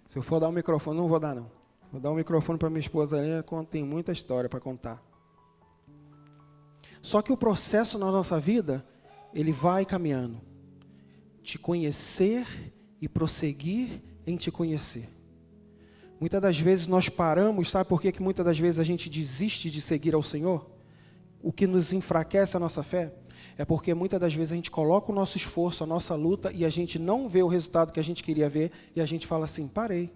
Se eu for dar o microfone, não vou dar não. Vou dar o microfone para minha esposa ali, tem muita história para contar. Só que o processo na nossa vida, ele vai caminhando. Te conhecer e prosseguir em te conhecer. Muitas das vezes nós paramos, sabe por que muitas das vezes a gente desiste de seguir ao Senhor? O que nos enfraquece a nossa fé é porque muitas das vezes a gente coloca o nosso esforço, a nossa luta e a gente não vê o resultado que a gente queria ver e a gente fala assim, parei.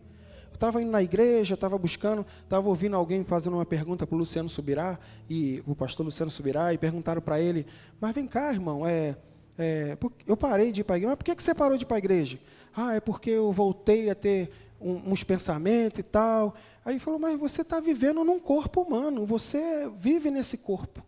estava indo na igreja, estava buscando, estava ouvindo alguém fazendo uma pergunta para o Luciano Subirá, e o pastor Luciano Subirá, e perguntaram para ele, mas vem cá, irmão, eu parei de ir para a igreja. Mas por que você parou de ir para a igreja? É porque eu voltei a ter uns pensamentos e tal. Aí ele falou, mas você está vivendo num corpo humano, você vive nesse corpo.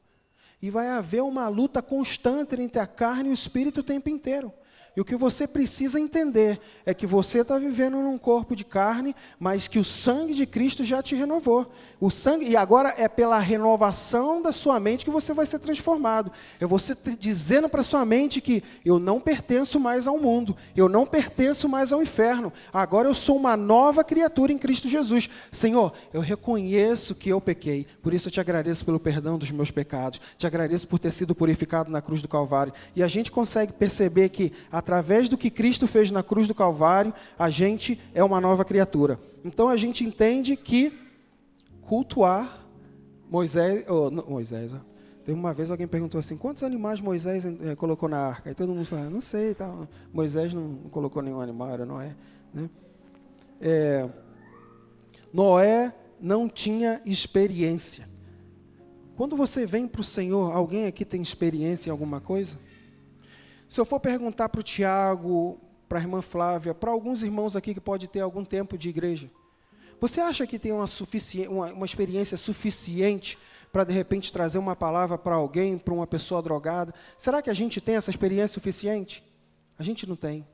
E vai haver uma luta constante entre a carne e o espírito o tempo inteiro. E o que você precisa entender é que você está vivendo num corpo de carne, mas que o sangue de Cristo já te renovou. O sangue, e agora é pela renovação da sua mente que você vai ser transformado. É você dizendo para sua mente que eu não pertenço mais ao mundo, eu não pertenço mais ao inferno. Agora eu sou uma nova criatura em Cristo Jesus. Senhor, eu reconheço que eu pequei, por isso eu te agradeço pelo perdão dos meus pecados, te agradeço por ter sido purificado na cruz do Calvário. E a gente consegue perceber que através do que Cristo fez na cruz do Calvário, a gente é uma nova criatura. Então a gente entende que cultuar Moisés. Teve uma vez alguém perguntou assim, quantos animais Moisés colocou na arca? Aí todo mundo falou, não sei, tá. Moisés não colocou nenhum animal, era Noé. Né? Noé não tinha experiência. Quando você vem para o Senhor, alguém aqui tem experiência em alguma coisa? Se eu for perguntar para o Tiago, para a irmã Flávia, para alguns irmãos aqui que pode ter algum tempo de igreja, você acha que tem uma experiência suficiente para, de repente, trazer uma palavra para alguém, para uma pessoa drogada? Será que a gente tem essa experiência suficiente? A gente não tem.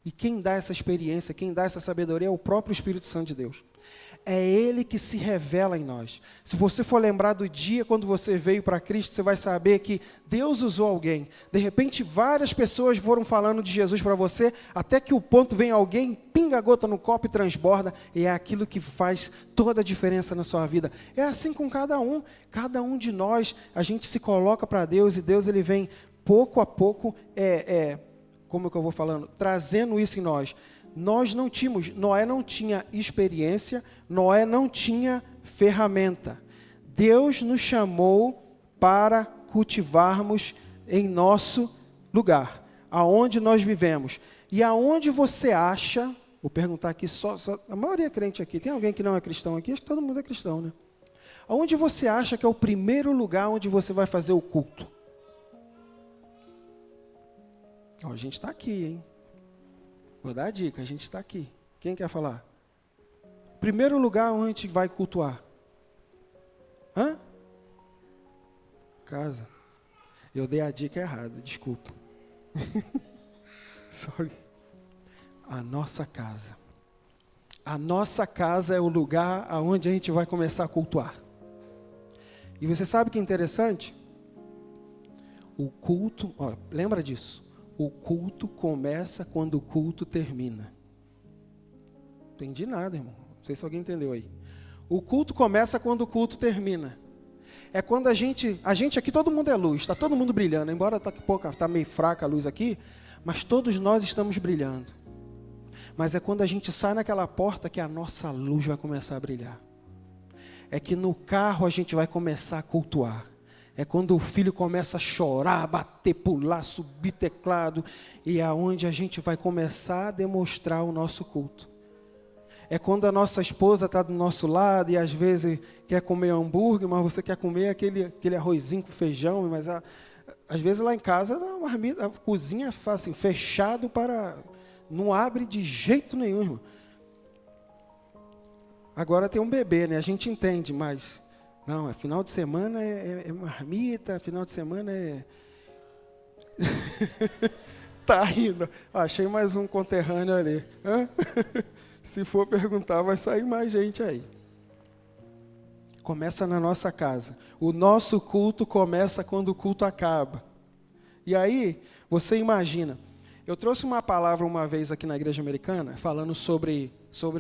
E quem dá essa experiência, quem dá essa sabedoria é o próprio Espírito Santo de Deus. É Ele que se revela em nós. Se você for lembrar do dia quando você veio para Cristo, você vai saber que Deus usou alguém. De repente, várias pessoas foram falando de Jesus para você, até que o ponto vem alguém, pinga a gota no copo e transborda, e é aquilo que faz toda a diferença na sua vida. É assim com cada um de nós, a gente se coloca para Deus, e Deus ele vem pouco a pouco, como é que eu vou falando? Trazendo isso em nós. Noé não tinha experiência, Noé não tinha ferramenta. Deus nos chamou para cultivarmos em nosso lugar, aonde nós vivemos. E aonde você acha, vou perguntar aqui, a maioria é crente aqui, tem alguém que não é cristão aqui? Acho que todo mundo é cristão, né? Aonde você acha que é o primeiro lugar onde você vai fazer o culto? A gente está aqui, hein? Vou dar a dica, a gente está aqui. Quem quer falar? Primeiro lugar onde a gente vai cultuar? Casa. Eu dei a dica errada, desculpa. Sorry. A nossa casa. A nossa casa é o lugar onde a gente vai começar a cultuar. E você sabe o que é interessante? O culto, lembra disso? O culto começa quando o culto termina. Não entendi nada, irmão. Não sei se alguém entendeu aí. O culto começa quando o culto termina. É quando a gente aqui, todo mundo é luz, está todo mundo brilhando. Embora está meio fraca a luz aqui, mas todos nós estamos brilhando. Mas é quando a gente sai naquela porta que a nossa luz vai começar a brilhar. É que no carro a gente vai começar a cultuar. É quando o filho começa a chorar, bater, pular, subir teclado. E é onde a gente vai começar a demonstrar o nosso culto. É quando a nossa esposa está do nosso lado e às vezes quer comer hambúrguer, mas você quer comer aquele arrozinho com feijão. Mas às vezes lá em casa a cozinha faz assim, fechado para... Não abre de jeito nenhum, irmão. Agora tem um bebê, né? A gente entende, mas... Não, final de semana é marmita, final de semana é... Tá rindo. Achei mais um conterrâneo ali. Se for perguntar, vai sair mais gente aí. Começa na nossa casa. O nosso culto começa quando o culto acaba. E aí, você imagina. Eu trouxe uma palavra uma vez aqui na igreja americana, falando sobre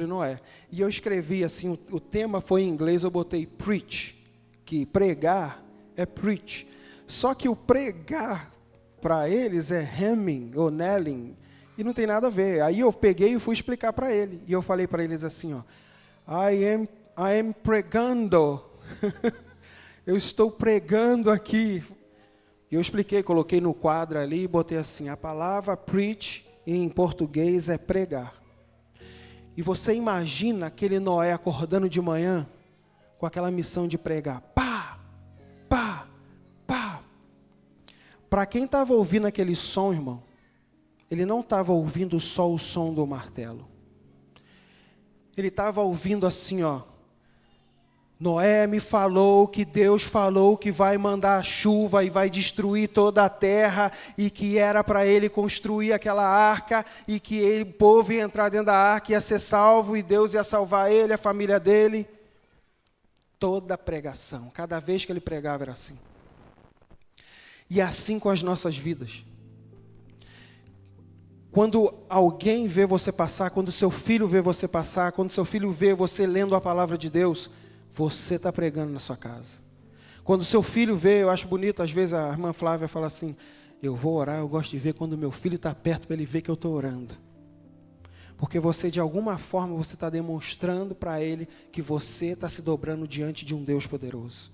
Noé. E eu escrevi assim, o tema foi em inglês, eu botei preach. Que pregar é preach. Só que o pregar para eles é hemming ou nailing e não tem nada a ver. Aí eu peguei e fui explicar para ele. E eu falei para eles assim, I am pregando. Eu estou pregando aqui. E eu expliquei, coloquei no quadro ali e botei assim, a palavra preach em português é pregar. E você imagina aquele Noé acordando de manhã com aquela missão de pregar. Pá, pá, pá. Para quem estava ouvindo aquele som, irmão, ele não estava ouvindo só o som do martelo. Ele estava ouvindo assim, ó. Noé me falou que Deus falou que vai mandar chuva e vai destruir toda a terra e que era para ele construir aquela arca e que o povo ia entrar dentro da arca e ia ser salvo e Deus ia salvar ele, a família dele. Toda a pregação, cada vez que ele pregava era assim. E assim com as nossas vidas. Quando alguém vê você passar, quando seu filho vê você passar, quando seu filho vê você lendo a palavra de Deus, você está pregando na sua casa. Quando seu filho vê, eu acho bonito, às vezes a irmã Flávia fala assim, eu vou orar, eu gosto de ver quando meu filho está perto para ele ver que eu estou orando. Porque você, de alguma forma, você está demonstrando para ele que você está se dobrando diante de um Deus poderoso.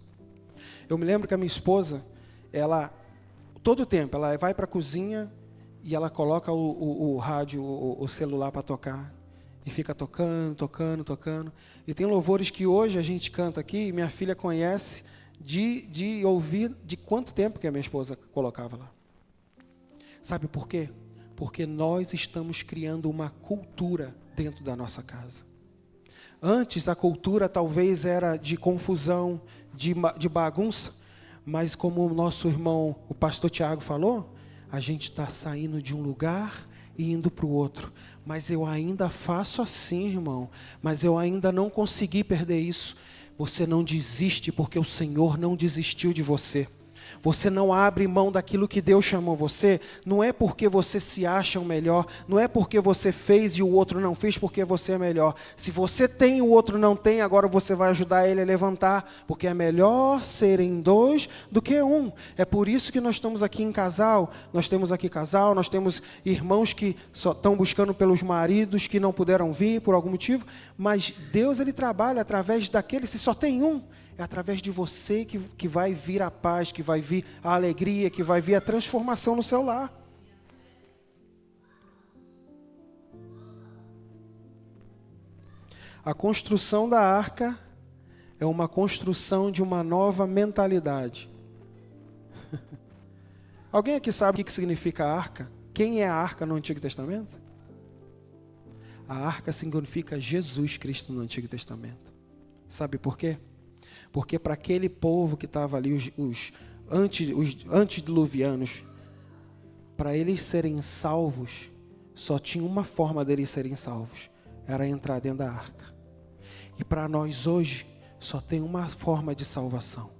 Eu me lembro que a minha esposa, ela, todo tempo, ela vai para a cozinha e ela coloca o rádio, o celular para tocar. E fica tocando, tocando, tocando. E tem louvores que hoje a gente canta aqui, e minha filha conhece de ouvir de quanto tempo que a minha esposa colocava lá. Sabe por quê? Porque nós estamos criando uma cultura dentro da nossa casa. Antes a cultura talvez era de confusão, de bagunça, mas como o nosso irmão, o pastor Tiago falou, a gente está saindo de um lugar e indo para o outro. Mas eu ainda faço assim, irmão. Mas eu ainda não consegui perder isso. Você não desiste porque o Senhor não desistiu de você. Você não abre mão daquilo que Deus chamou você. Não é porque você se acha o melhor. Não é porque você fez e o outro não fez porque você é melhor. Se você tem e o outro não tem, agora você vai ajudar ele a levantar. Porque é melhor serem dois do que um. É por isso que nós estamos aqui em casal. Nós temos aqui casal, nós temos irmãos que só estão buscando pelos maridos que não puderam vir por algum motivo. Mas Deus, ele trabalha através daquele, se só tem um. É através de você que vai vir a paz, que vai vir a alegria, que vai vir a transformação no seu lar. A construção da arca é uma construção de uma nova mentalidade. Alguém aqui sabe o que significa arca? Quem é a arca no Antigo Testamento? A arca significa Jesus Cristo no Antigo Testamento. Sabe por quê? Porque para aquele povo que estava ali, os antediluvianos, para eles serem salvos, só tinha uma forma deles serem salvos, era entrar dentro da arca. E para nós hoje, só tem uma forma de salvação,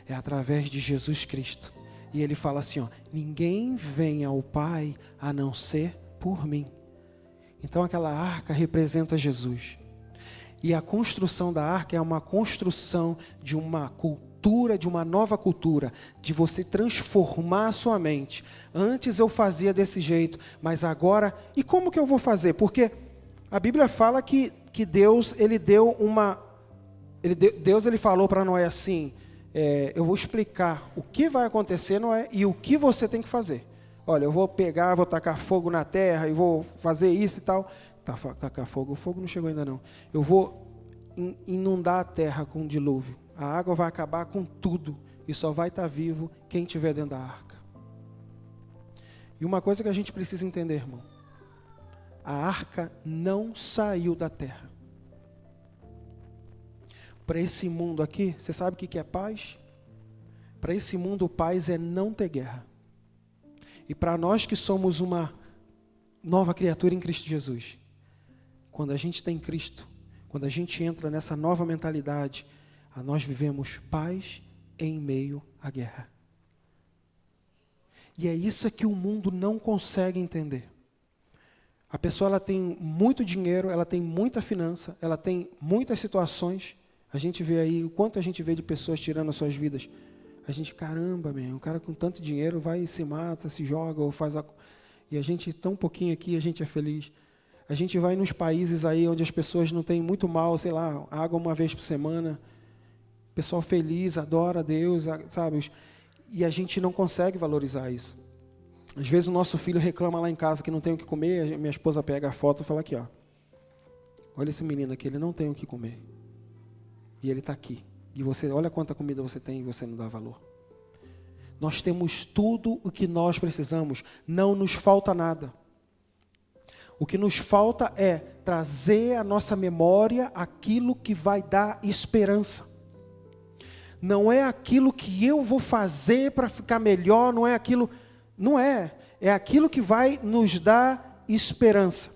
é através de Jesus Cristo. E ele fala assim, ó, ninguém vem ao Pai a não ser por mim. Então aquela arca representa Jesus. E a construção da arca é uma construção de uma cultura, de uma nova cultura, de você transformar a sua mente. Antes eu fazia desse jeito, mas agora, e como que eu vou fazer? Porque a Bíblia fala que Deus, ele deu uma, Deus ele falou para Noé assim, eu vou explicar o que vai acontecer, Noé, e o que você tem que fazer. Olha, eu vou pegar, vou tacar fogo na terra, e vou fazer isso e tal. Tacar fogo, o fogo não chegou ainda não. Eu vou inundar a terra com um dilúvio. A água vai acabar com tudo e só vai estar vivo quem estiver dentro da arca. E uma coisa que a gente precisa entender, irmão. A arca não saiu da terra. Para esse mundo aqui, você sabe o que é paz? Para esse mundo, paz é não ter guerra. E para nós que somos uma nova criatura em Cristo Jesus, quando a gente tem Cristo, quando a gente entra nessa nova mentalidade, nós vivemos paz em meio à guerra. E é isso que o mundo não consegue entender. A pessoa ela tem muito dinheiro, ela tem muita finança, ela tem muitas situações. A gente vê aí, o quanto a gente vê de pessoas tirando as suas vidas. A gente, caramba, o cara com tanto dinheiro vai e se mata, se joga, ou faz e a gente, tão pouquinho aqui, a gente é feliz. A gente vai nos países aí onde as pessoas não têm muito mal, sei lá, água uma vez por semana. Pessoal feliz, adora a Deus, sabe? E a gente não consegue valorizar isso. Às vezes o nosso filho reclama lá em casa que não tem o que comer, a minha esposa pega a foto e fala aqui, ó. olha esse menino aqui, ele não tem o que comer. E ele está aqui. E você, olha quanta comida você tem e você não dá valor. Nós temos tudo o que nós precisamos. Não nos falta nada. O que nos falta é trazer à nossa memória aquilo que vai dar esperança. Não é aquilo que eu vou fazer para ficar melhor, não é aquilo... Não é. É aquilo que vai nos dar esperança.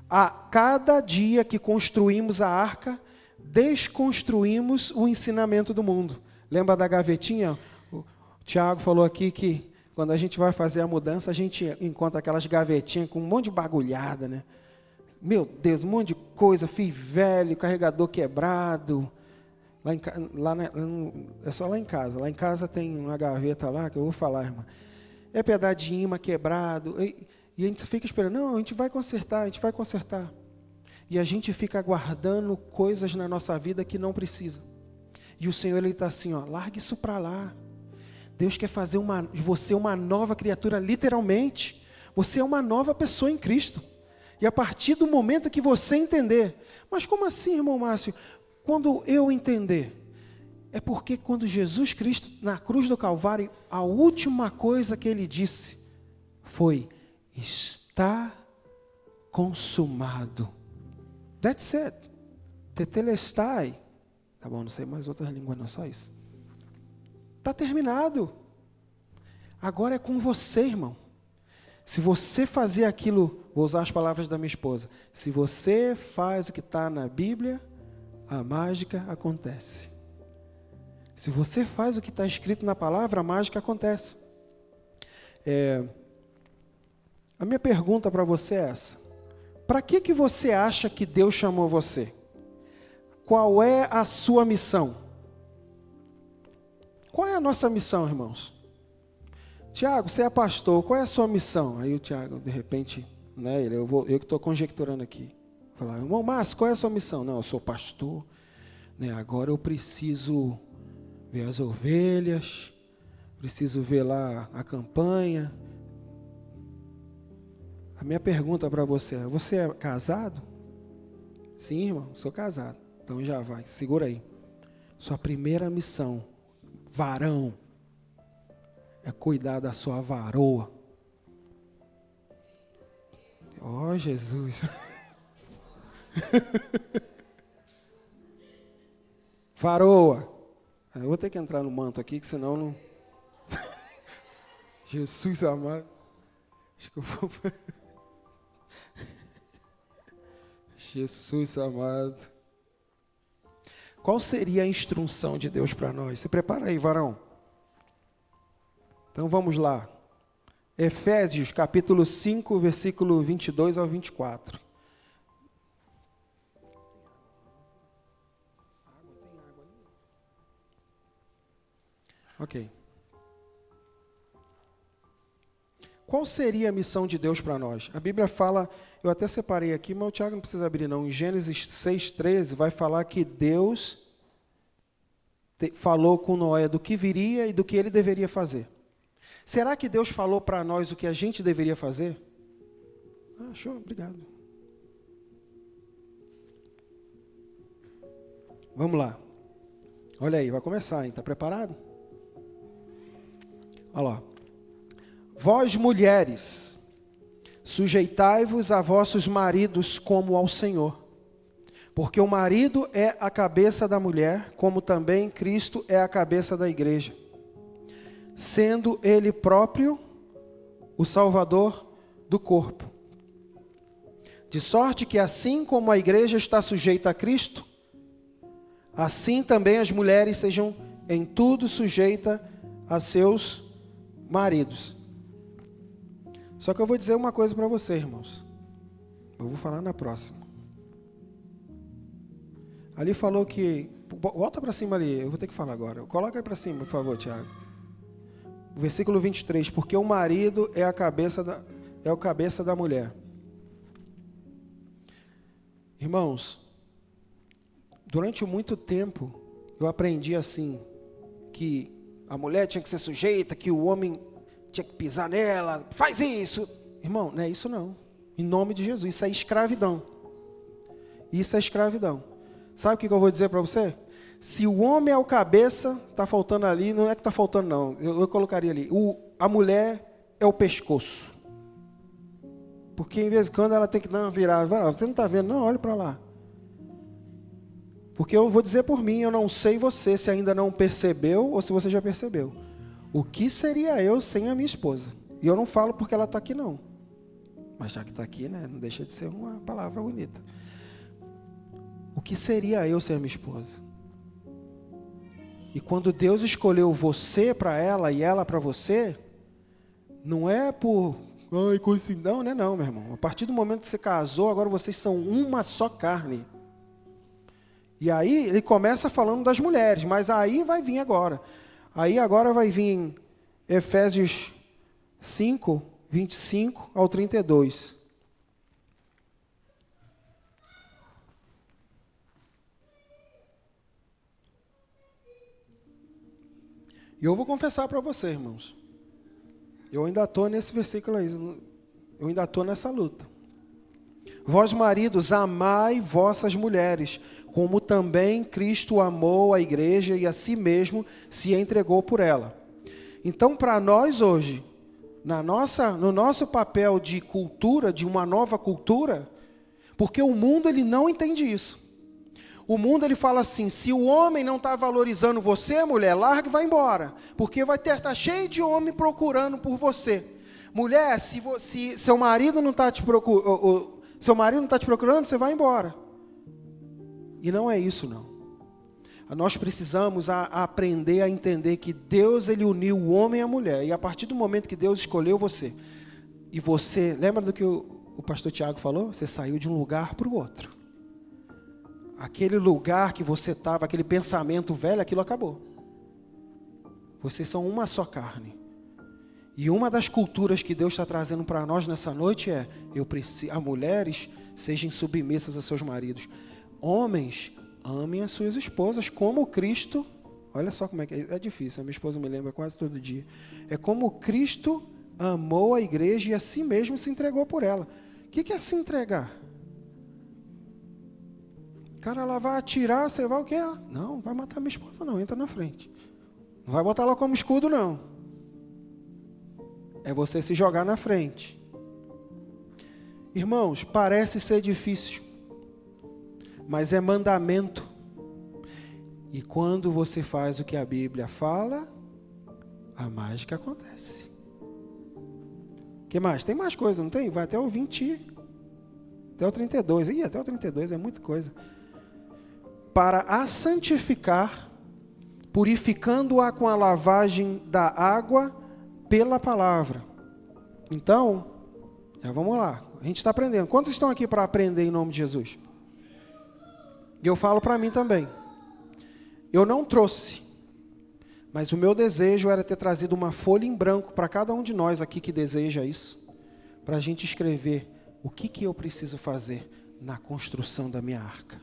A cada dia que construímos a arca, desconstruímos o ensinamento do mundo. Lembra da gavetinha? O Tiago falou aqui que quando a gente vai fazer a mudança, a gente encontra aquelas gavetinhas com um monte de bagulhada, né? Meu Deus, um monte de coisa, fio velho, carregador quebrado. É só lá em casa. Lá em casa tem uma gaveta lá, que eu vou falar, irmã. É pedaço de imã quebrado. E a gente fica esperando, não, a gente vai consertar, a gente vai consertar. E a gente fica guardando coisas na nossa vida que não precisa. E o Senhor, Ele está assim, ó, larga isso para lá. Deus quer fazer de você uma nova criatura, literalmente. Você é uma nova pessoa em Cristo. E a partir do momento que você entender, mas como assim, irmão Márcio? Quando eu entender, é porque quando Jesus Cristo, na cruz do Calvário, a última coisa que Ele disse foi, está consumado. That's it. Tetelestai. Tá bom, não sei mais outras línguas, não, só isso. Está terminado. Agora é com você, irmão. Se você fazer aquilo, vou usar as palavras da minha esposa, se você faz o que está na Bíblia, a mágica acontece. Se você faz o que está escrito na palavra, a mágica acontece. A minha pergunta para você é essa. Para que você acha que Deus chamou você? Qual é a sua missão? Qual é a nossa missão, irmãos? Tiago, você é pastor, qual é a sua missão? Aí o Tiago, de repente, né, eu que estou conjecturando aqui. Falar, irmão Márcio, qual é a sua missão? Não, eu sou pastor, né, agora eu preciso ver as ovelhas, preciso ver lá a campanha. A minha pergunta para você é casado? Sim, irmão, sou casado. Então já vai, segura aí. Sua primeira missão, varão, é cuidar da sua varoa. Oh, Jesus. Varoa. Eu vou ter que entrar no manto aqui, que senão não... Jesus amado. Acho que eu vou... Jesus amado. Qual seria a instrução de Deus para nós? Se prepara aí, varão. Então vamos lá. Efésios capítulo 5, versículo 22 ao 24. Ok. Qual seria a missão de Deus para nós? A Bíblia fala, eu até separei aqui, mas o Tiago não precisa abrir não. Em Gênesis 6,13 vai falar que Deus falou com Noé do que viria e do que ele deveria fazer. Será que Deus falou para nós o que a gente deveria fazer? Ah, show, obrigado. Vamos lá. Olha aí, vai começar, hein? Está preparado? Olha lá. Vós, mulheres, sujeitai-vos a vossos maridos como ao Senhor. Porque o marido é a cabeça da mulher, como também Cristo é a cabeça da igreja. Sendo Ele próprio o Salvador do corpo. De sorte que assim como a igreja está sujeita a Cristo, assim também as mulheres sejam em tudo sujeitas a seus maridos. Só que eu vou dizer uma coisa para você, irmãos. Eu vou falar na próxima. Ali falou que... Volta para cima ali, eu vou ter que falar agora. Coloca aí para cima, por favor, Tiago. Versículo 23. Porque o marido é o cabeça da mulher. Irmãos, durante muito tempo, eu aprendi assim, que a mulher tinha que ser sujeita, que o homem tinha que pisar nela, faz isso. Irmão, não é isso não. Em nome de Jesus, isso é escravidão. Isso é escravidão. Sabe o que eu vou dizer para você? Se o homem é o cabeça, está faltando ali, não é que está faltando não, eu colocaria ali, a mulher é o pescoço. Porque em vez de quando ela tem que dar uma virada, você não está vendo? Não, olha para lá. Porque eu vou dizer por mim, eu não sei você se ainda não percebeu ou se você já percebeu. O que seria eu sem a minha esposa? E eu não falo porque ela está aqui não. Mas já que está aqui, né, não deixa de ser uma palavra bonita. O que seria eu sem a minha esposa? E quando Deus escolheu você para ela e ela para você, não é por coincidência, não, né? Não, meu irmão. A partir do momento que você casou, agora vocês são uma só carne. E aí ele começa falando das mulheres, mas aí vai vir agora. Aí agora vai vir em Efésios 5, 25 ao 32. E eu vou confessar para você, irmãos. Eu ainda estou nesse versículo aí. Eu ainda estou nessa luta. Vós, maridos, amai vossas mulheres, como também Cristo amou a igreja e a si mesmo se entregou por ela. Então, para nós hoje, no nosso papel de cultura, de uma nova cultura, porque o mundo ele não entende isso. O mundo ele fala assim, se o homem não está valorizando você, mulher, larga e vai embora. Porque vai estar cheio de homem procurando por você. Mulher, se seu marido não está te procurando, você vai embora. E não é isso não. Nós precisamos aprender a entender que Deus ele uniu o homem e a mulher. E a partir do momento que Deus escolheu você, e você, lembra do que o pastor Tiago falou? Você saiu de um lugar para o outro. Aquele lugar que você estava, aquele pensamento velho, aquilo acabou. Vocês são uma só carne. E uma das culturas que Deus está trazendo para nós nessa noite é, as mulheres sejam submissas a seus maridos. Homens, amem as suas esposas, como Cristo, olha só como é que é difícil, a minha esposa me lembra quase todo dia. É como Cristo amou a igreja e a si mesmo se entregou por ela. O que é se entregar? Cara, ela vai atirar, você vai o quê? Não, vai matar minha esposa não, entra na frente. Não vai botar ela como escudo não. É você se jogar na frente. Irmãos, parece ser difícil, mas é mandamento. E quando você faz o que a Bíblia fala, a mágica acontece. O que mais? Tem mais coisa, não tem? Vai até o 20, até o 32. Ih, até o 32 é muita coisa. Para a santificar, purificando-a com a lavagem da água pela palavra. Então, já vamos lá. A gente está aprendendo. Quantos estão aqui para aprender em nome de Jesus? E eu falo para mim também. Eu não trouxe, mas o meu desejo era ter trazido uma folha em branco para cada um de nós aqui que deseja isso, para a gente escrever o que eu preciso fazer na construção da minha arca.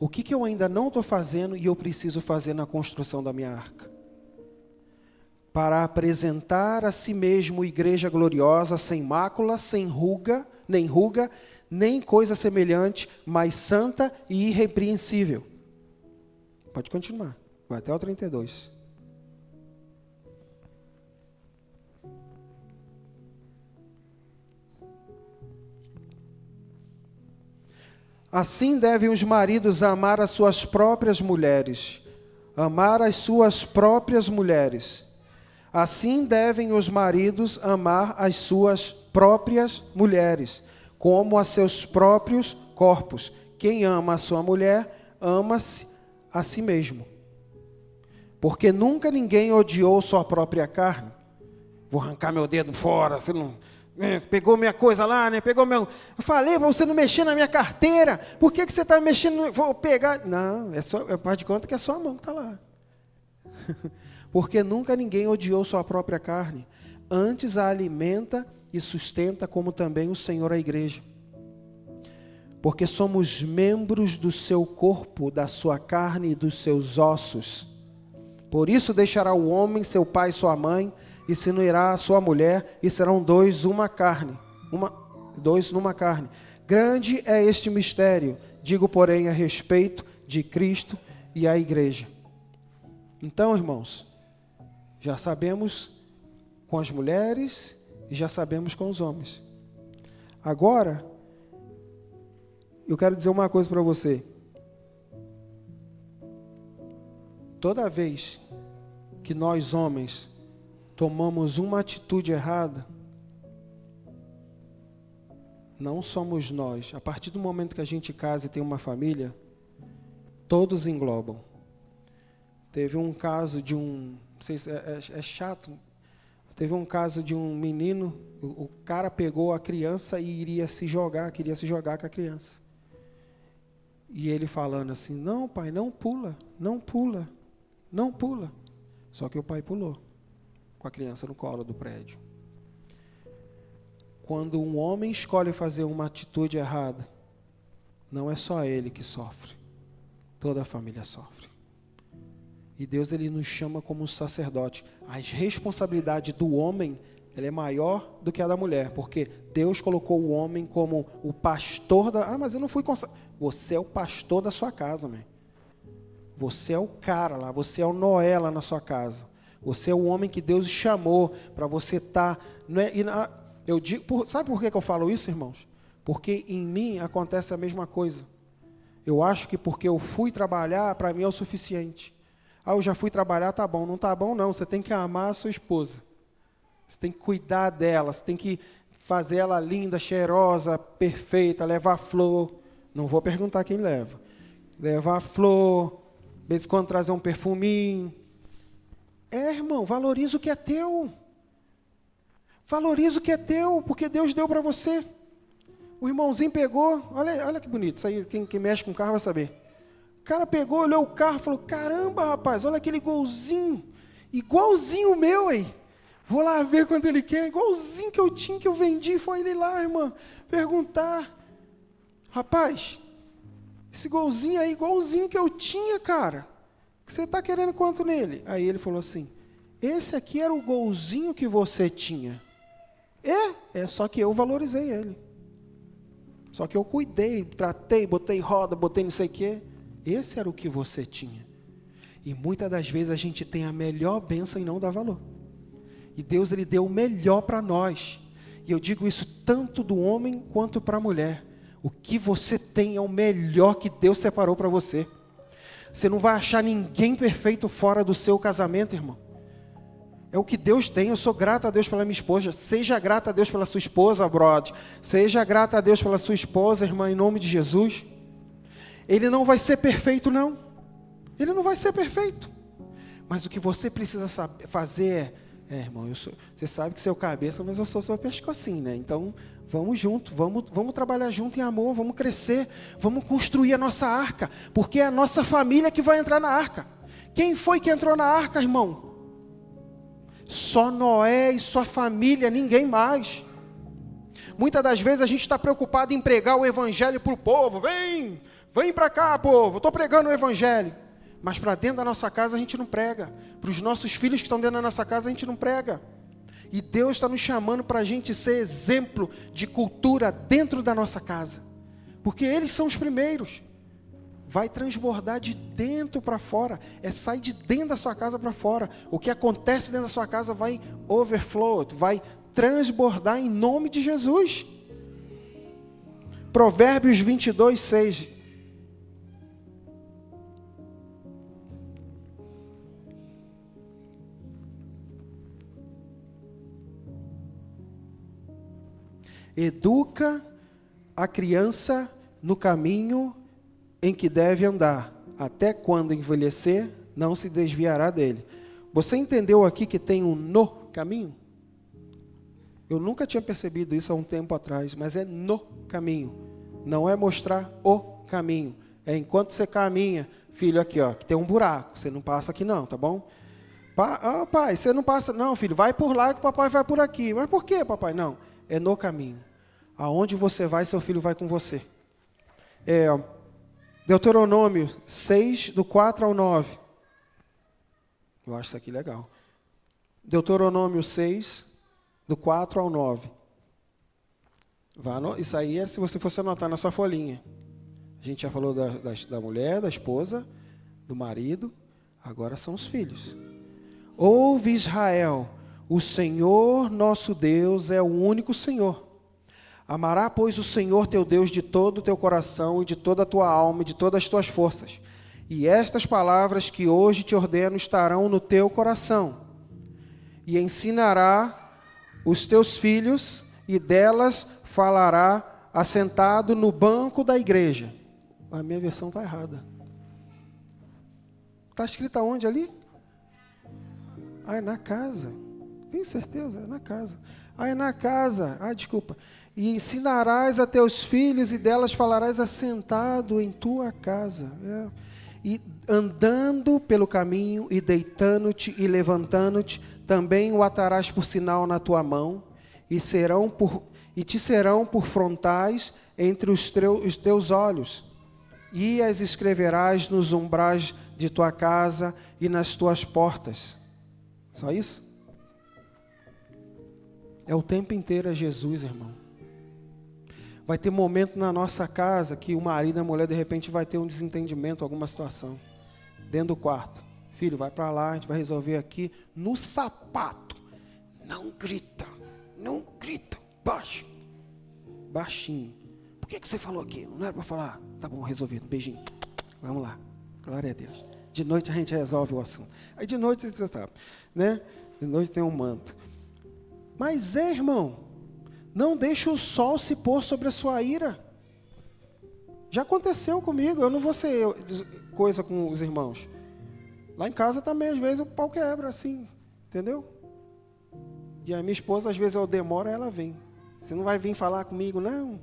O que eu ainda não estou fazendo e eu preciso fazer na construção da minha arca? Para apresentar a si mesmo igreja gloriosa, sem mácula, sem ruga, nem coisa semelhante, mas santa e irrepreensível. Pode continuar, vai até o 32. Assim devem os maridos amar as suas próprias mulheres. Amar as suas próprias mulheres. Assim devem os maridos amar as suas próprias mulheres, como a seus próprios corpos. Quem ama a sua mulher, ama-se a si mesmo. Porque nunca ninguém odiou sua própria carne. Vou arrancar meu dedo fora, você não... Pegou minha coisa lá, né? Pegou meu... Eu falei para você não mexer na minha carteira. Por que você está mexendo? Vou pegar... Não, faz de conta que é só a mão que está lá. Porque nunca ninguém odiou sua própria carne. Antes a alimenta e sustenta, como também o Senhor a igreja. Porque somos membros do seu corpo, da sua carne e dos seus ossos. Por isso deixará o homem seu pai e sua mãe, e se unirá a sua mulher, e serão dois numa carne. Grande é este mistério, digo, porém, a respeito de Cristo e a igreja. Então, irmãos, já sabemos com as mulheres e já sabemos com os homens. Agora, eu quero dizer uma coisa para você. Toda vez que nós, homens, tomamos uma atitude errada, não somos nós. A partir do momento que a gente casa e tem uma família, todos englobam. Teve um caso de não sei se é chato, teve um caso de um menino, o cara pegou a criança e queria se jogar com a criança. E ele falando assim, não pai, não pula, não pula, não pula. Só que o pai pulou, com a criança no colo do prédio. Quando um homem escolhe fazer uma atitude errada, não é só ele que sofre, toda a família sofre. E Deus, ele nos chama como um sacerdote. A responsabilidade do homem, ela é maior do que a da mulher, porque Deus colocou o homem como o pastor da... Ah, mas eu não fui... Você é o pastor da sua casa, man. Você é o cara lá, você é o Noé lá na sua casa. Você é o homem que Deus chamou para você estar... Eu digo, sabe por que eu falo isso, irmãos? Porque em mim acontece a mesma coisa. Eu acho que porque eu fui trabalhar, para mim é o suficiente. Ah, eu já fui trabalhar, tá bom. Não tá bom, não. Você tem que amar a sua esposa. Você tem que cuidar dela. Você tem que fazer ela linda, cheirosa, perfeita, levar flor. Não vou perguntar quem leva. Levar flor, de vez em quando trazer um perfuminho. Irmão, valoriza o que é teu. Valoriza o que é teu, porque Deus deu para você. O irmãozinho pegou, olha que bonito, isso aí, quem mexe com o carro vai saber. O cara pegou, olhou o carro e falou, caramba, rapaz, olha aquele golzinho, igualzinho o meu aí. Vou lá ver quanto ele quer, igualzinho que eu tinha, que eu vendi. Foi ele lá, irmã, perguntar. Rapaz, esse golzinho aí, igualzinho que eu tinha, cara. Você está querendo quanto nele? Aí ele falou assim, esse aqui era o golzinho que você tinha. Só que eu valorizei ele. Só que eu cuidei, tratei, botei roda, botei não sei o quê. Esse era o que você tinha. E muitas das vezes a gente tem a melhor bênção e não dá valor. E Deus, ele deu o melhor para nós. E eu digo isso tanto do homem quanto para a mulher. O que você tem é o melhor que Deus separou para você. Você não vai achar ninguém perfeito fora do seu casamento, irmão. É o que Deus tem. Eu sou grato a Deus pela minha esposa. Seja grato a Deus pela sua esposa, brother. Seja grato a Deus pela sua esposa, irmã, em nome de Jesus. Ele não vai ser perfeito, não. Ele não vai ser perfeito. Mas o que você precisa fazer irmão, você sabe que você é o cabeça, mas eu sou seu pescocinho, né? Então, vamos junto, vamos trabalhar junto em amor, vamos crescer, vamos construir a nossa arca, porque é a nossa família que vai entrar na arca. Quem foi que entrou na arca, irmão? Só Noé e sua família, ninguém mais. Muitas das vezes a gente está preocupado em pregar o evangelho para o povo. Vem para cá, povo, estou pregando o evangelho. Mas para dentro da nossa casa a gente não prega. Para os nossos filhos que estão dentro da nossa casa a gente não prega. E Deus está nos chamando para a gente ser exemplo de cultura dentro da nossa casa. Porque eles são os primeiros. Vai transbordar de dentro para fora. Sair de dentro da sua casa para fora. O que acontece dentro da sua casa vai overflow, vai transbordar em nome de Jesus. Provérbios 22, 6. Educa a criança no caminho em que deve andar, até quando envelhecer, não se desviará dele. Você entendeu aqui que tem um no caminho? Eu nunca tinha percebido isso há um tempo atrás, mas é no caminho. Não é mostrar o caminho. É enquanto você caminha, filho, aqui, ó, que tem um buraco. Você não passa aqui não, tá bom? Pai, você não passa... Não, filho, vai por lá que o papai vai por aqui. Mas por quê, papai? Não, é no caminho. Aonde você vai, seu filho vai com você. Deuteronômio 6, do 4 ao 9. Eu acho isso aqui legal. Deuteronômio 6, do 4 ao 9. Isso aí é se você fosse anotar na sua folhinha. A gente já falou da mulher, da esposa, do marido, agora são os filhos. Ouve, Israel, o Senhor nosso Deus é o único Senhor. Amará, pois, o Senhor teu Deus de todo o teu coração e de toda a tua alma e de todas as tuas forças. E estas palavras que hoje te ordeno estarão no teu coração. E ensinará os teus filhos, e delas falará assentado no banco da igreja. A minha versão está errada. Está escrito aonde ali? Ah, é na casa. Tenho certeza, é na casa. Ah, é na casa. Ah, desculpa. E ensinarás a teus filhos, e delas falarás assentado em tua casa. E andando pelo caminho, e deitando-te e levantando-te, também o atarás por sinal na tua mão, e te serão por frontais entre os teus olhos, e as escreverás nos umbrais de tua casa e nas tuas portas. Só isso? É o tempo inteiro é Jesus, irmão. Vai ter momento na nossa casa que o marido e a mulher de repente vai ter um desentendimento, alguma situação, dentro do quarto. Filho, vai para lá, a gente vai resolver aqui no sapato. Não grita, baixo, baixinho. Por que você falou aquilo? Não era para falar? Tá bom, resolvido, beijinho. Vamos lá, glória a Deus. De noite a gente resolve o assunto. Aí de noite, você sabe, né? De noite tem um manto. Mas irmão, não deixe o sol se pôr sobre a sua ira. Já aconteceu comigo, eu não vou ser coisa com os irmãos. Lá em casa também, às vezes, o pau quebra, assim, entendeu? E a minha esposa, às vezes, eu demoro, ela vem. Você não vai vir falar comigo, não?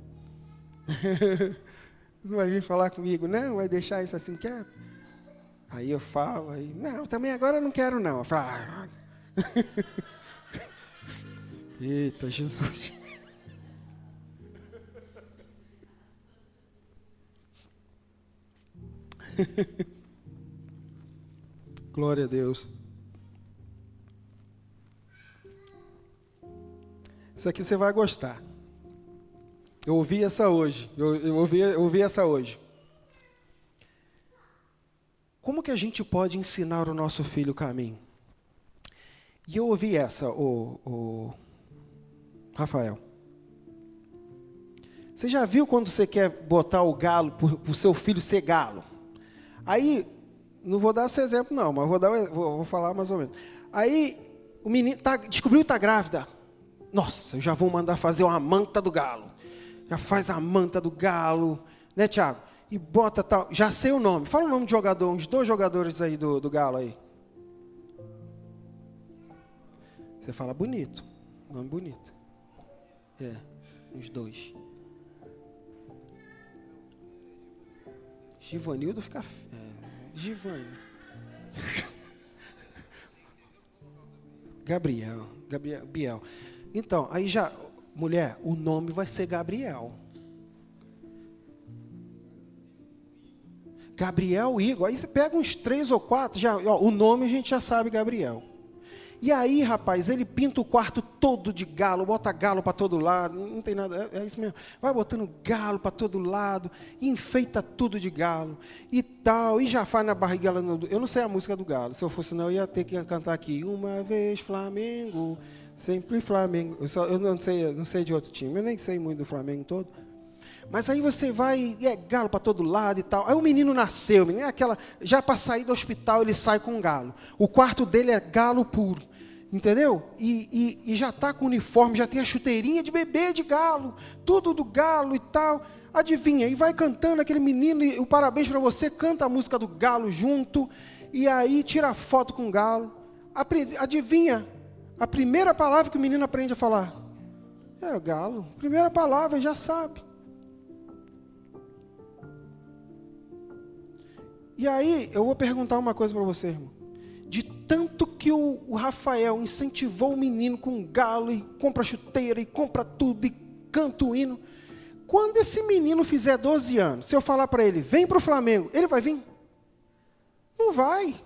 Não vai vir falar comigo, não? Vai deixar isso assim quieto? Aí eu falo, aí, não, também agora eu não quero, não. Eu falo, eita, Jesus. Glória a Deus. Isso aqui você vai gostar. Eu ouvi essa hoje. Eu ouvi essa hoje. Como que a gente pode ensinar o nosso filho o caminho? E eu ouvi essa, o Rafael. Você já viu quando você quer botar o galo para o seu filho ser galo? Aí, não vou dar esse exemplo não, mas vou falar mais ou menos. Aí, o menino descobriu que está grávida. Nossa, eu já vou mandar fazer uma manta do galo. Já faz a manta do galo, né, Tiago? E bota tal, já sei o nome. Fala o nome de jogador, uns 2 jogadores aí do galo aí. Você fala bonito, nome bonito. Uns 2. Givanildo fica... Givani. Gabriel. Biel. Então, aí já... Mulher, o nome vai ser Gabriel. Gabriel Igor. Aí você pega uns 3 ou 4, já, o nome a gente já sabe, Gabriel. E aí, rapaz, ele pinta o quarto todo de galo, bota galo para todo lado, não tem nada, é isso mesmo. Vai botando galo para todo lado, enfeita tudo de galo e tal, e já faz na barriga. Eu não sei a música do galo, se eu fosse não, eu ia ter que cantar aqui. Uma vez Flamengo, sempre Flamengo. Eu não sei de outro time, eu nem sei muito do Flamengo todo. Mas aí você vai, e é galo para todo lado e tal. Aí o menino nasceu, já para sair do hospital ele sai com galo. O quarto dele é galo puro. Entendeu? E já está com o uniforme, já tem a chuteirinha de bebê de galo, tudo do galo e tal. Adivinha, e vai cantando aquele menino, e o parabéns para você, canta a música do galo junto, e aí tira foto com o galo. Adivinha, a primeira palavra que o menino aprende a falar é galo. Primeira palavra, já sabe. E aí, eu vou perguntar uma coisa para você, irmão. De tanto que o Rafael incentivou o menino com galo, e compra chuteira, e compra tudo, e canta o hino. Quando esse menino fizer 12 anos, se eu falar para ele, vem para o Flamengo, ele vai vir? Não vai.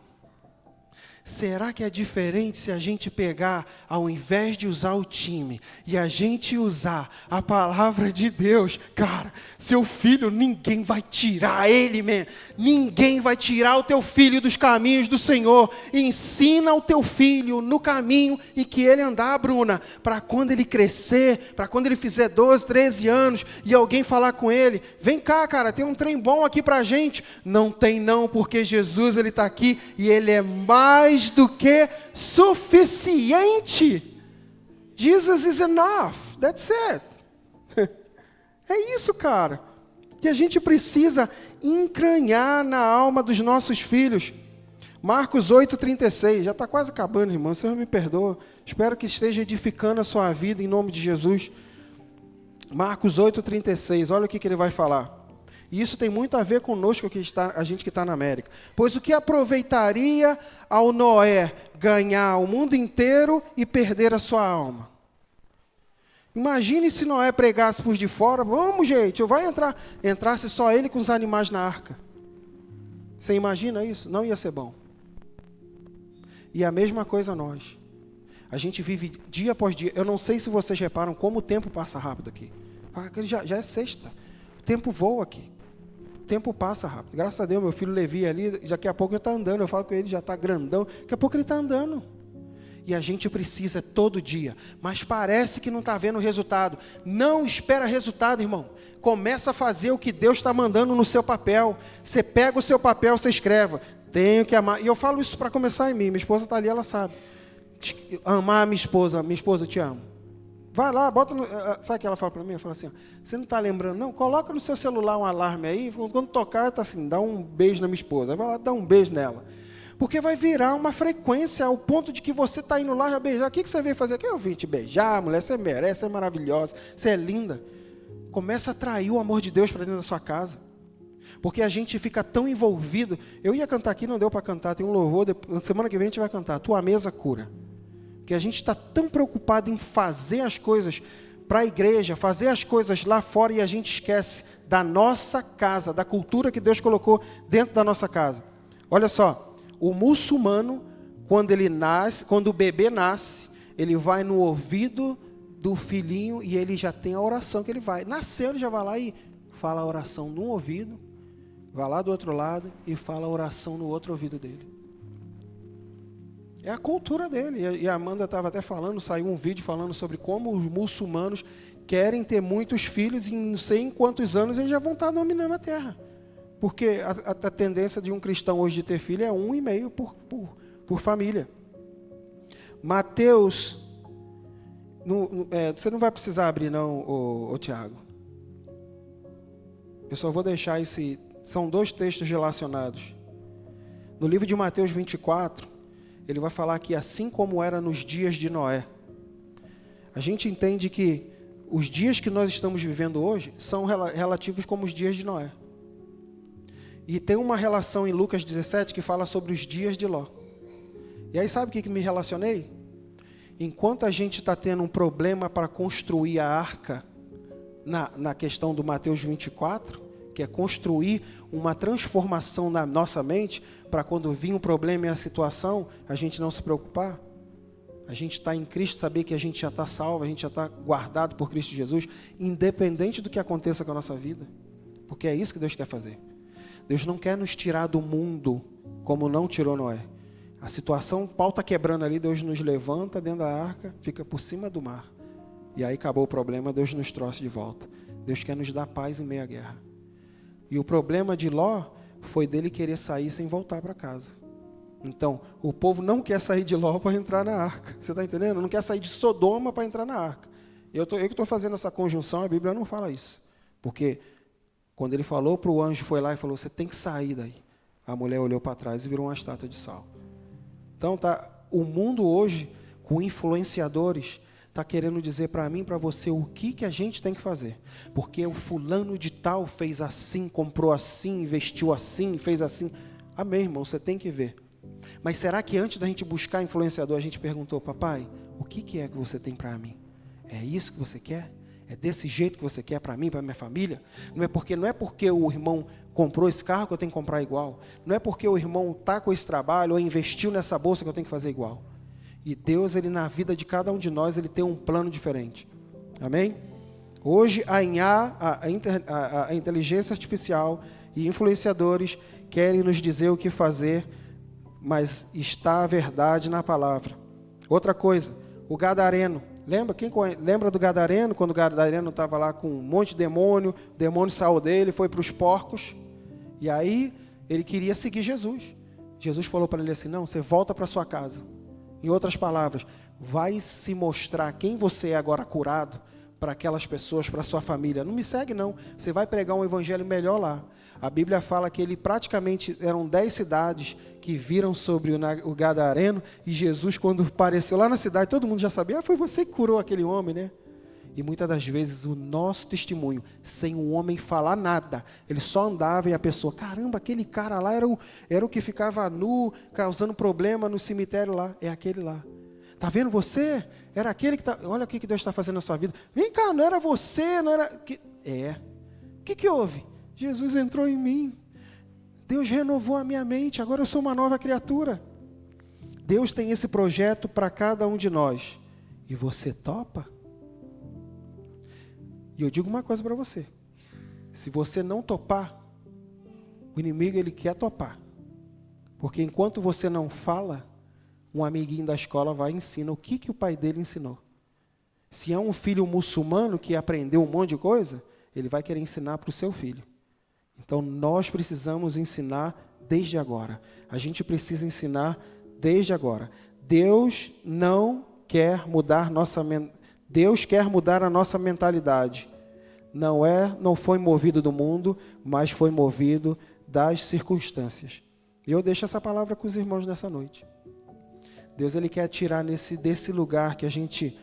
será que é diferente se a gente pegar, ao invés de usar o time, e a gente usar a palavra de Deus? Cara, seu filho, ninguém vai tirar ele, man. Ninguém vai tirar o teu filho dos caminhos do Senhor. Ensina o teu filho no caminho em que ele andar, Bruna, para quando ele crescer, para quando ele fizer 12, 13 anos, e alguém falar com ele, vem cá, cara, tem um trem bom aqui pra gente. Não tem não, porque Jesus, ele está aqui, e ele é mais do que suficiente. Jesus is enough. That's it. É isso, cara. E a gente precisa encranhar na alma dos nossos filhos. Marcos 8,36. Já está quase acabando, irmão. O Senhor me perdoa. Espero que esteja edificando a sua vida em nome de Jesus. Marcos 8,36. Olha o que ele vai falar. E isso tem muito a ver conosco, a gente que está na América. Pois o que aproveitaria ao Noé ganhar o mundo inteiro e perder a sua alma? Imagine se Noé pregasse por de fora, vamos gente, vai entrasse só ele com os animais na arca. Você imagina isso? Não ia ser bom. E a mesma coisa nós. A gente vive dia após dia. Eu não sei se vocês reparam como o tempo passa rápido aqui. Já é sexta. O tempo voa aqui. O tempo passa rápido. Graças a Deus, meu filho Levi ali, daqui a pouco ele está andando. Eu falo com ele, já está grandão. Daqui a pouco ele está andando. E a gente precisa todo dia. Mas parece que não está vendo o resultado. Não espera resultado, irmão. Começa a fazer o que Deus está mandando no seu papel. Você pega o seu papel, você escreve. Tenho que amar. E eu falo isso para começar em mim. Minha esposa está ali, ela sabe. Amar a minha esposa. Minha esposa, eu te amo. Vai lá, bota no... Sabe o que ela fala para mim? Ela fala assim, ó, você não está lembrando? Não, coloca no seu celular um alarme aí, quando tocar, tá assim, dá um beijo na minha esposa. Aí vai lá, dá um beijo nela. Porque vai virar uma frequência, ao ponto de que você está indo lá já beijar. O que você veio fazer aqui? Eu vim te beijar, mulher, você merece, você é maravilhosa, você é linda. Começa a atrair o amor de Deus para dentro da sua casa. Porque a gente fica tão envolvido. Eu ia cantar aqui, não deu para cantar, tem um louvor, na semana que vem a gente vai cantar, Tua Mesa Cura. Que a gente está tão preocupado em fazer as coisas para a igreja, fazer as coisas lá fora, e a gente esquece da nossa casa, da cultura que Deus colocou dentro da nossa casa. Olha só, o muçulmano, quando ele nasce, quando o bebê nasce, ele vai no ouvido do filhinho e ele já tem a oração que ele vai. Nasceu, ele já vai lá e fala a oração num ouvido, vai lá do outro lado e fala a oração no outro ouvido dele. É a cultura dele. E a Amanda estava até falando, saiu um vídeo falando sobre como os muçulmanos querem ter muitos filhos e não sei em quantos anos eles já vão estar dominando a terra. Porque a tendência de um cristão hoje de ter filho é 1,5 por família. Mateus, você não vai precisar abrir não, ô Tiago. Eu só vou deixar são 2 textos relacionados. No livro de Mateus 24, ele vai falar que assim como era nos dias de Noé. A gente entende que os dias que nós estamos vivendo hoje são relativos como os dias de Noé. E tem uma relação em Lucas 17 que fala sobre os dias de Ló. E aí sabe o que me relacionei? Enquanto a gente está tendo um problema para construir a arca, na questão do Mateus 24, que é construir uma transformação na nossa mente, para quando vir um problema e a situação, a gente não se preocupar. A gente está em Cristo, saber que a gente já está salvo, a gente já está guardado por Cristo Jesus, independente do que aconteça com a nossa vida. Porque é isso que Deus quer fazer. Deus não quer nos tirar do mundo, como não tirou Noé. A situação, o pau está quebrando ali, Deus nos levanta dentro da arca, fica por cima do mar. E aí acabou o problema, Deus nos trouxe de volta. Deus quer nos dar paz em meio à guerra. E o problema de Ló foi dele querer sair sem voltar para casa. Então, o povo não quer sair de Ló para entrar na arca. Você está entendendo? Não quer sair de Sodoma para entrar na arca. Eu que estou fazendo essa conjunção, a Bíblia não fala isso. Porque quando ele falou para o anjo, foi lá e falou, você tem que sair daí. A mulher olhou para trás e virou uma estátua de sal. Então, o mundo hoje, com influenciadores, está querendo dizer para mim, para você, o que a gente tem que fazer. Porque o fulano de tal fez assim, comprou assim, investiu assim, fez assim. Amém, irmão, você tem que ver. Mas será que antes da gente buscar influenciador, a gente perguntou, papai, o que é que você tem para mim? É isso que você quer? É desse jeito que você quer para mim, para minha família? Não é porque o irmão comprou esse carro que eu tenho que comprar igual. Não é porque o irmão está com esse trabalho ou investiu nessa bolsa que eu tenho que fazer igual. E Deus, Ele na vida de cada um de nós, Ele tem um plano diferente. Amém? Hoje a inteligência artificial e influenciadores querem nos dizer o que fazer, mas está a verdade na palavra. Outra coisa, o gadareno. Lembra do gadareno? Quando o gadareno estava lá com um monte de demônio, o demônio saiu dele, foi para os porcos. E aí ele queria seguir Jesus. Jesus falou para ele assim, não, você volta para sua casa. Em outras palavras, vai se mostrar quem você é agora curado para aquelas pessoas, para a sua família. Não me segue não, você vai pregar um evangelho melhor lá. A Bíblia fala que ele praticamente, eram 10 cidades que viram sobre o gadareno, e Jesus, quando apareceu lá na cidade, todo mundo já sabia, foi você que curou aquele homem, né? E muitas das vezes o nosso testemunho, sem o homem falar nada, ele só andava e a pessoa, caramba, aquele cara lá era o que ficava nu, causando problema no cemitério lá, é aquele lá. Tá vendo você? Era aquele que tá, olha o que Deus está fazendo na sua vida. Vem cá, não era você, não era... O que houve? Jesus entrou em mim. Deus renovou a minha mente, agora eu sou uma nova criatura. Deus tem esse projeto para cada um de nós. E você topa? E eu digo uma coisa para você. Se você não topar, o inimigo ele quer topar. Porque enquanto você não fala, um amiguinho da escola vai e ensina o que o pai dele ensinou. Se é um filho muçulmano que aprendeu um monte de coisa, ele vai querer ensinar para o seu filho. Então, nós precisamos ensinar desde agora. A gente precisa ensinar desde agora. Deus não quer mudar Deus quer mudar a nossa mentalidade. Não foi movido do mundo, mas foi movido das circunstâncias. E eu deixo essa palavra com os irmãos nessa noite. Deus ele quer tirar desse lugar que a gente...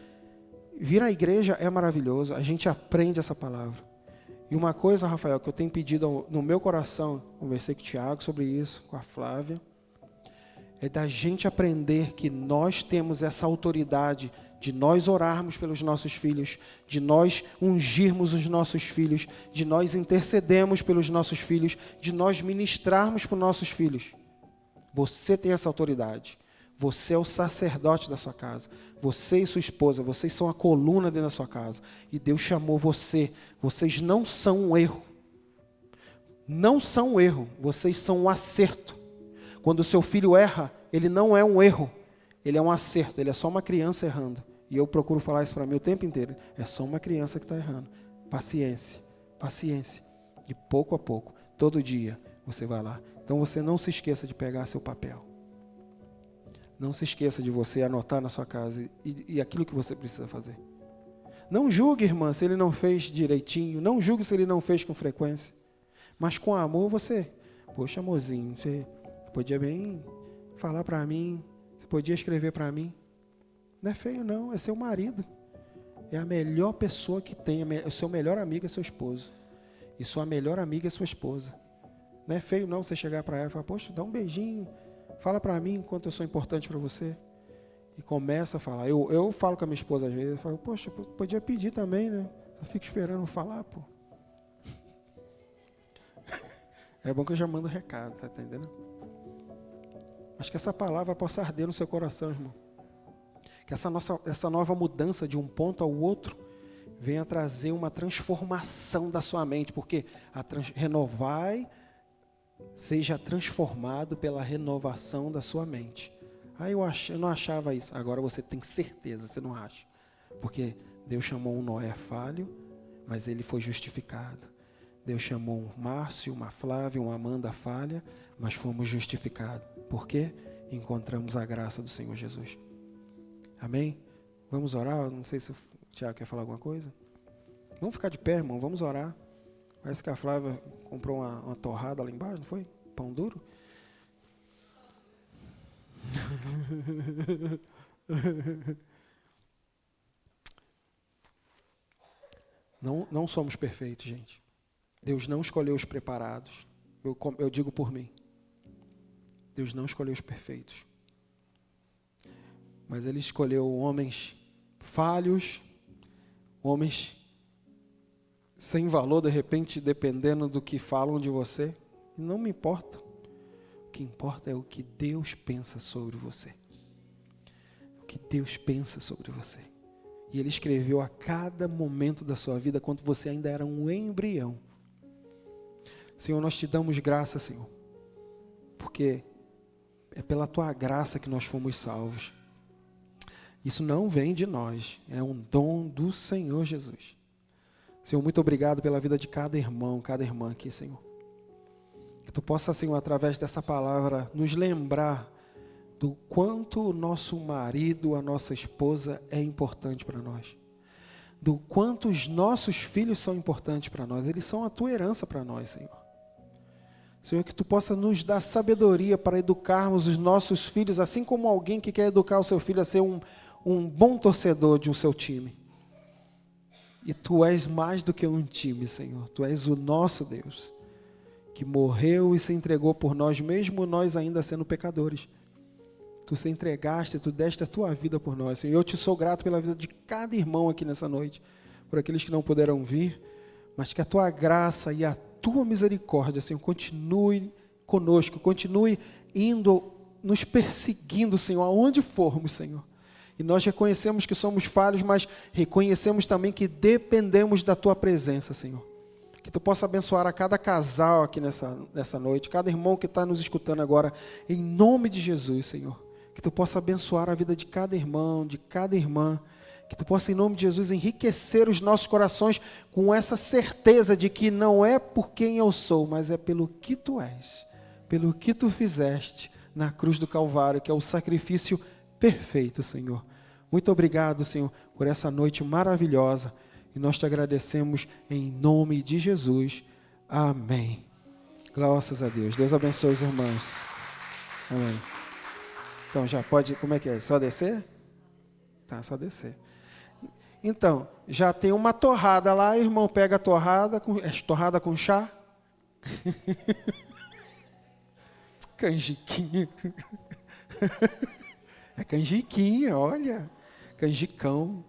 Vir à igreja é maravilhoso, a gente aprende essa palavra. E uma coisa, Rafael, que eu tenho pedido no meu coração, conversei com o Tiago sobre isso, com a Flávia, é da gente aprender que nós temos essa autoridade de nós orarmos pelos nossos filhos, de nós ungirmos os nossos filhos, de nós intercedermos pelos nossos filhos, de nós ministrarmos para os nossos filhos. Você tem essa autoridade. Você é o sacerdote da sua casa. Você e sua esposa, vocês são a coluna dentro da sua casa. E Deus chamou você. Vocês não são um erro. Não são um erro. Vocês são um acerto. Quando o seu filho erra, ele não é um erro. Ele é um acerto. Ele é só uma criança errando. E eu procuro falar isso para mim o tempo inteiro. É só uma criança que está errando. Paciência. Paciência. E pouco a pouco, todo dia, você vai lá. Então você não se esqueça de pegar seu papel. Não se esqueça de você anotar na sua casa e aquilo que você precisa fazer. Não julgue, irmã, se ele não fez direitinho. Não julgue se ele não fez com frequência. Mas com amor você... Poxa, amorzinho, você podia bem falar para mim. Você podia escrever para mim. Não é feio, não. É seu marido. É a melhor pessoa que tem. O seu melhor amigo é seu esposo. E sua melhor amiga é sua esposa. Não é feio, não, você chegar para ela e falar, poxa, dá um beijinho. Fala para mim quanto eu sou importante para você. E começa a falar. Eu falo com a minha esposa às vezes. Eu falo, poxa, podia pedir também, né? Só fico esperando falar, pô. É bom que eu já mando recado, tá entendendo? Mas que essa palavra possa arder no seu coração, irmão. Que essa nova mudança de um ponto ao outro venha trazer uma transformação da sua mente. Porque renovai... Seja transformado pela renovação da sua mente. Eu não achava isso. Agora você tem certeza, você não acha. Porque Deus chamou um Noé falho, mas ele foi justificado. Deus chamou um Márcio, uma Flávia, uma Amanda falha, mas fomos justificados. Por quê? Encontramos a graça do Senhor Jesus. Amém? Vamos orar? Não sei se o Tiago quer falar alguma coisa. Vamos ficar de pé, irmão, vamos orar. Parece que a Flávia comprou uma torrada lá embaixo, não foi? Pão duro? Não somos perfeitos, gente. Deus não escolheu os preparados. Eu digo por mim. Deus não escolheu os perfeitos. Mas Ele escolheu homens falhos, homens sem valor, de repente, dependendo do que falam de você. Não me importa. O que importa é o que Deus pensa sobre você. O que Deus pensa sobre você. E Ele escreveu a cada momento da sua vida, quando você ainda era um embrião. Senhor, nós te damos graça, Senhor, porque é pela Tua graça que nós fomos salvos. Isso não vem de nós, é um dom do Senhor Jesus. Senhor, muito obrigado pela vida de cada irmão, cada irmã aqui, Senhor. Que Tu possa, Senhor, através dessa palavra, nos lembrar do quanto o nosso marido, a nossa esposa é importante para nós. Do quanto os nossos filhos são importantes para nós. Eles são a Tua herança para nós, Senhor. Senhor, que Tu possa nos dar sabedoria para educarmos os nossos filhos, assim como alguém que quer educar o seu filho a ser um bom torcedor de um seu time. E Tu és mais do que um time, Senhor. Tu és o nosso Deus, que morreu e se entregou por nós, mesmo nós ainda sendo pecadores. Tu se entregaste, Tu deste a Tua vida por nós, Senhor. Eu Te sou grato pela vida de cada irmão aqui nessa noite, por aqueles que não puderam vir, mas que a Tua graça e a Tua misericórdia, Senhor, continue conosco, continue indo, nos perseguindo, Senhor, aonde formos, Senhor. E nós reconhecemos que somos falhos, mas reconhecemos também que dependemos da Tua presença, Senhor. Que Tu possa abençoar a cada casal aqui nessa noite, cada irmão que está nos escutando agora, em nome de Jesus, Senhor. Que Tu possa abençoar a vida de cada irmão, de cada irmã. Que Tu possa, em nome de Jesus, enriquecer os nossos corações com essa certeza de que não é por quem eu sou, mas é pelo que Tu és, pelo que Tu fizeste na cruz do Calvário, que é o sacrifício perfeito, Senhor. Muito obrigado, Senhor, por essa noite maravilhosa. E nós Te agradecemos em nome de Jesus. Amém. Graças a Deus. Deus abençoe os irmãos. Amém. Então, já pode, como é que é? Só descer? Tá, só descer. Então, já tem uma torrada lá, irmão, pega a torrada, torrada com chá. Canjiquinha. É canjiquinha, olha. Canjicão.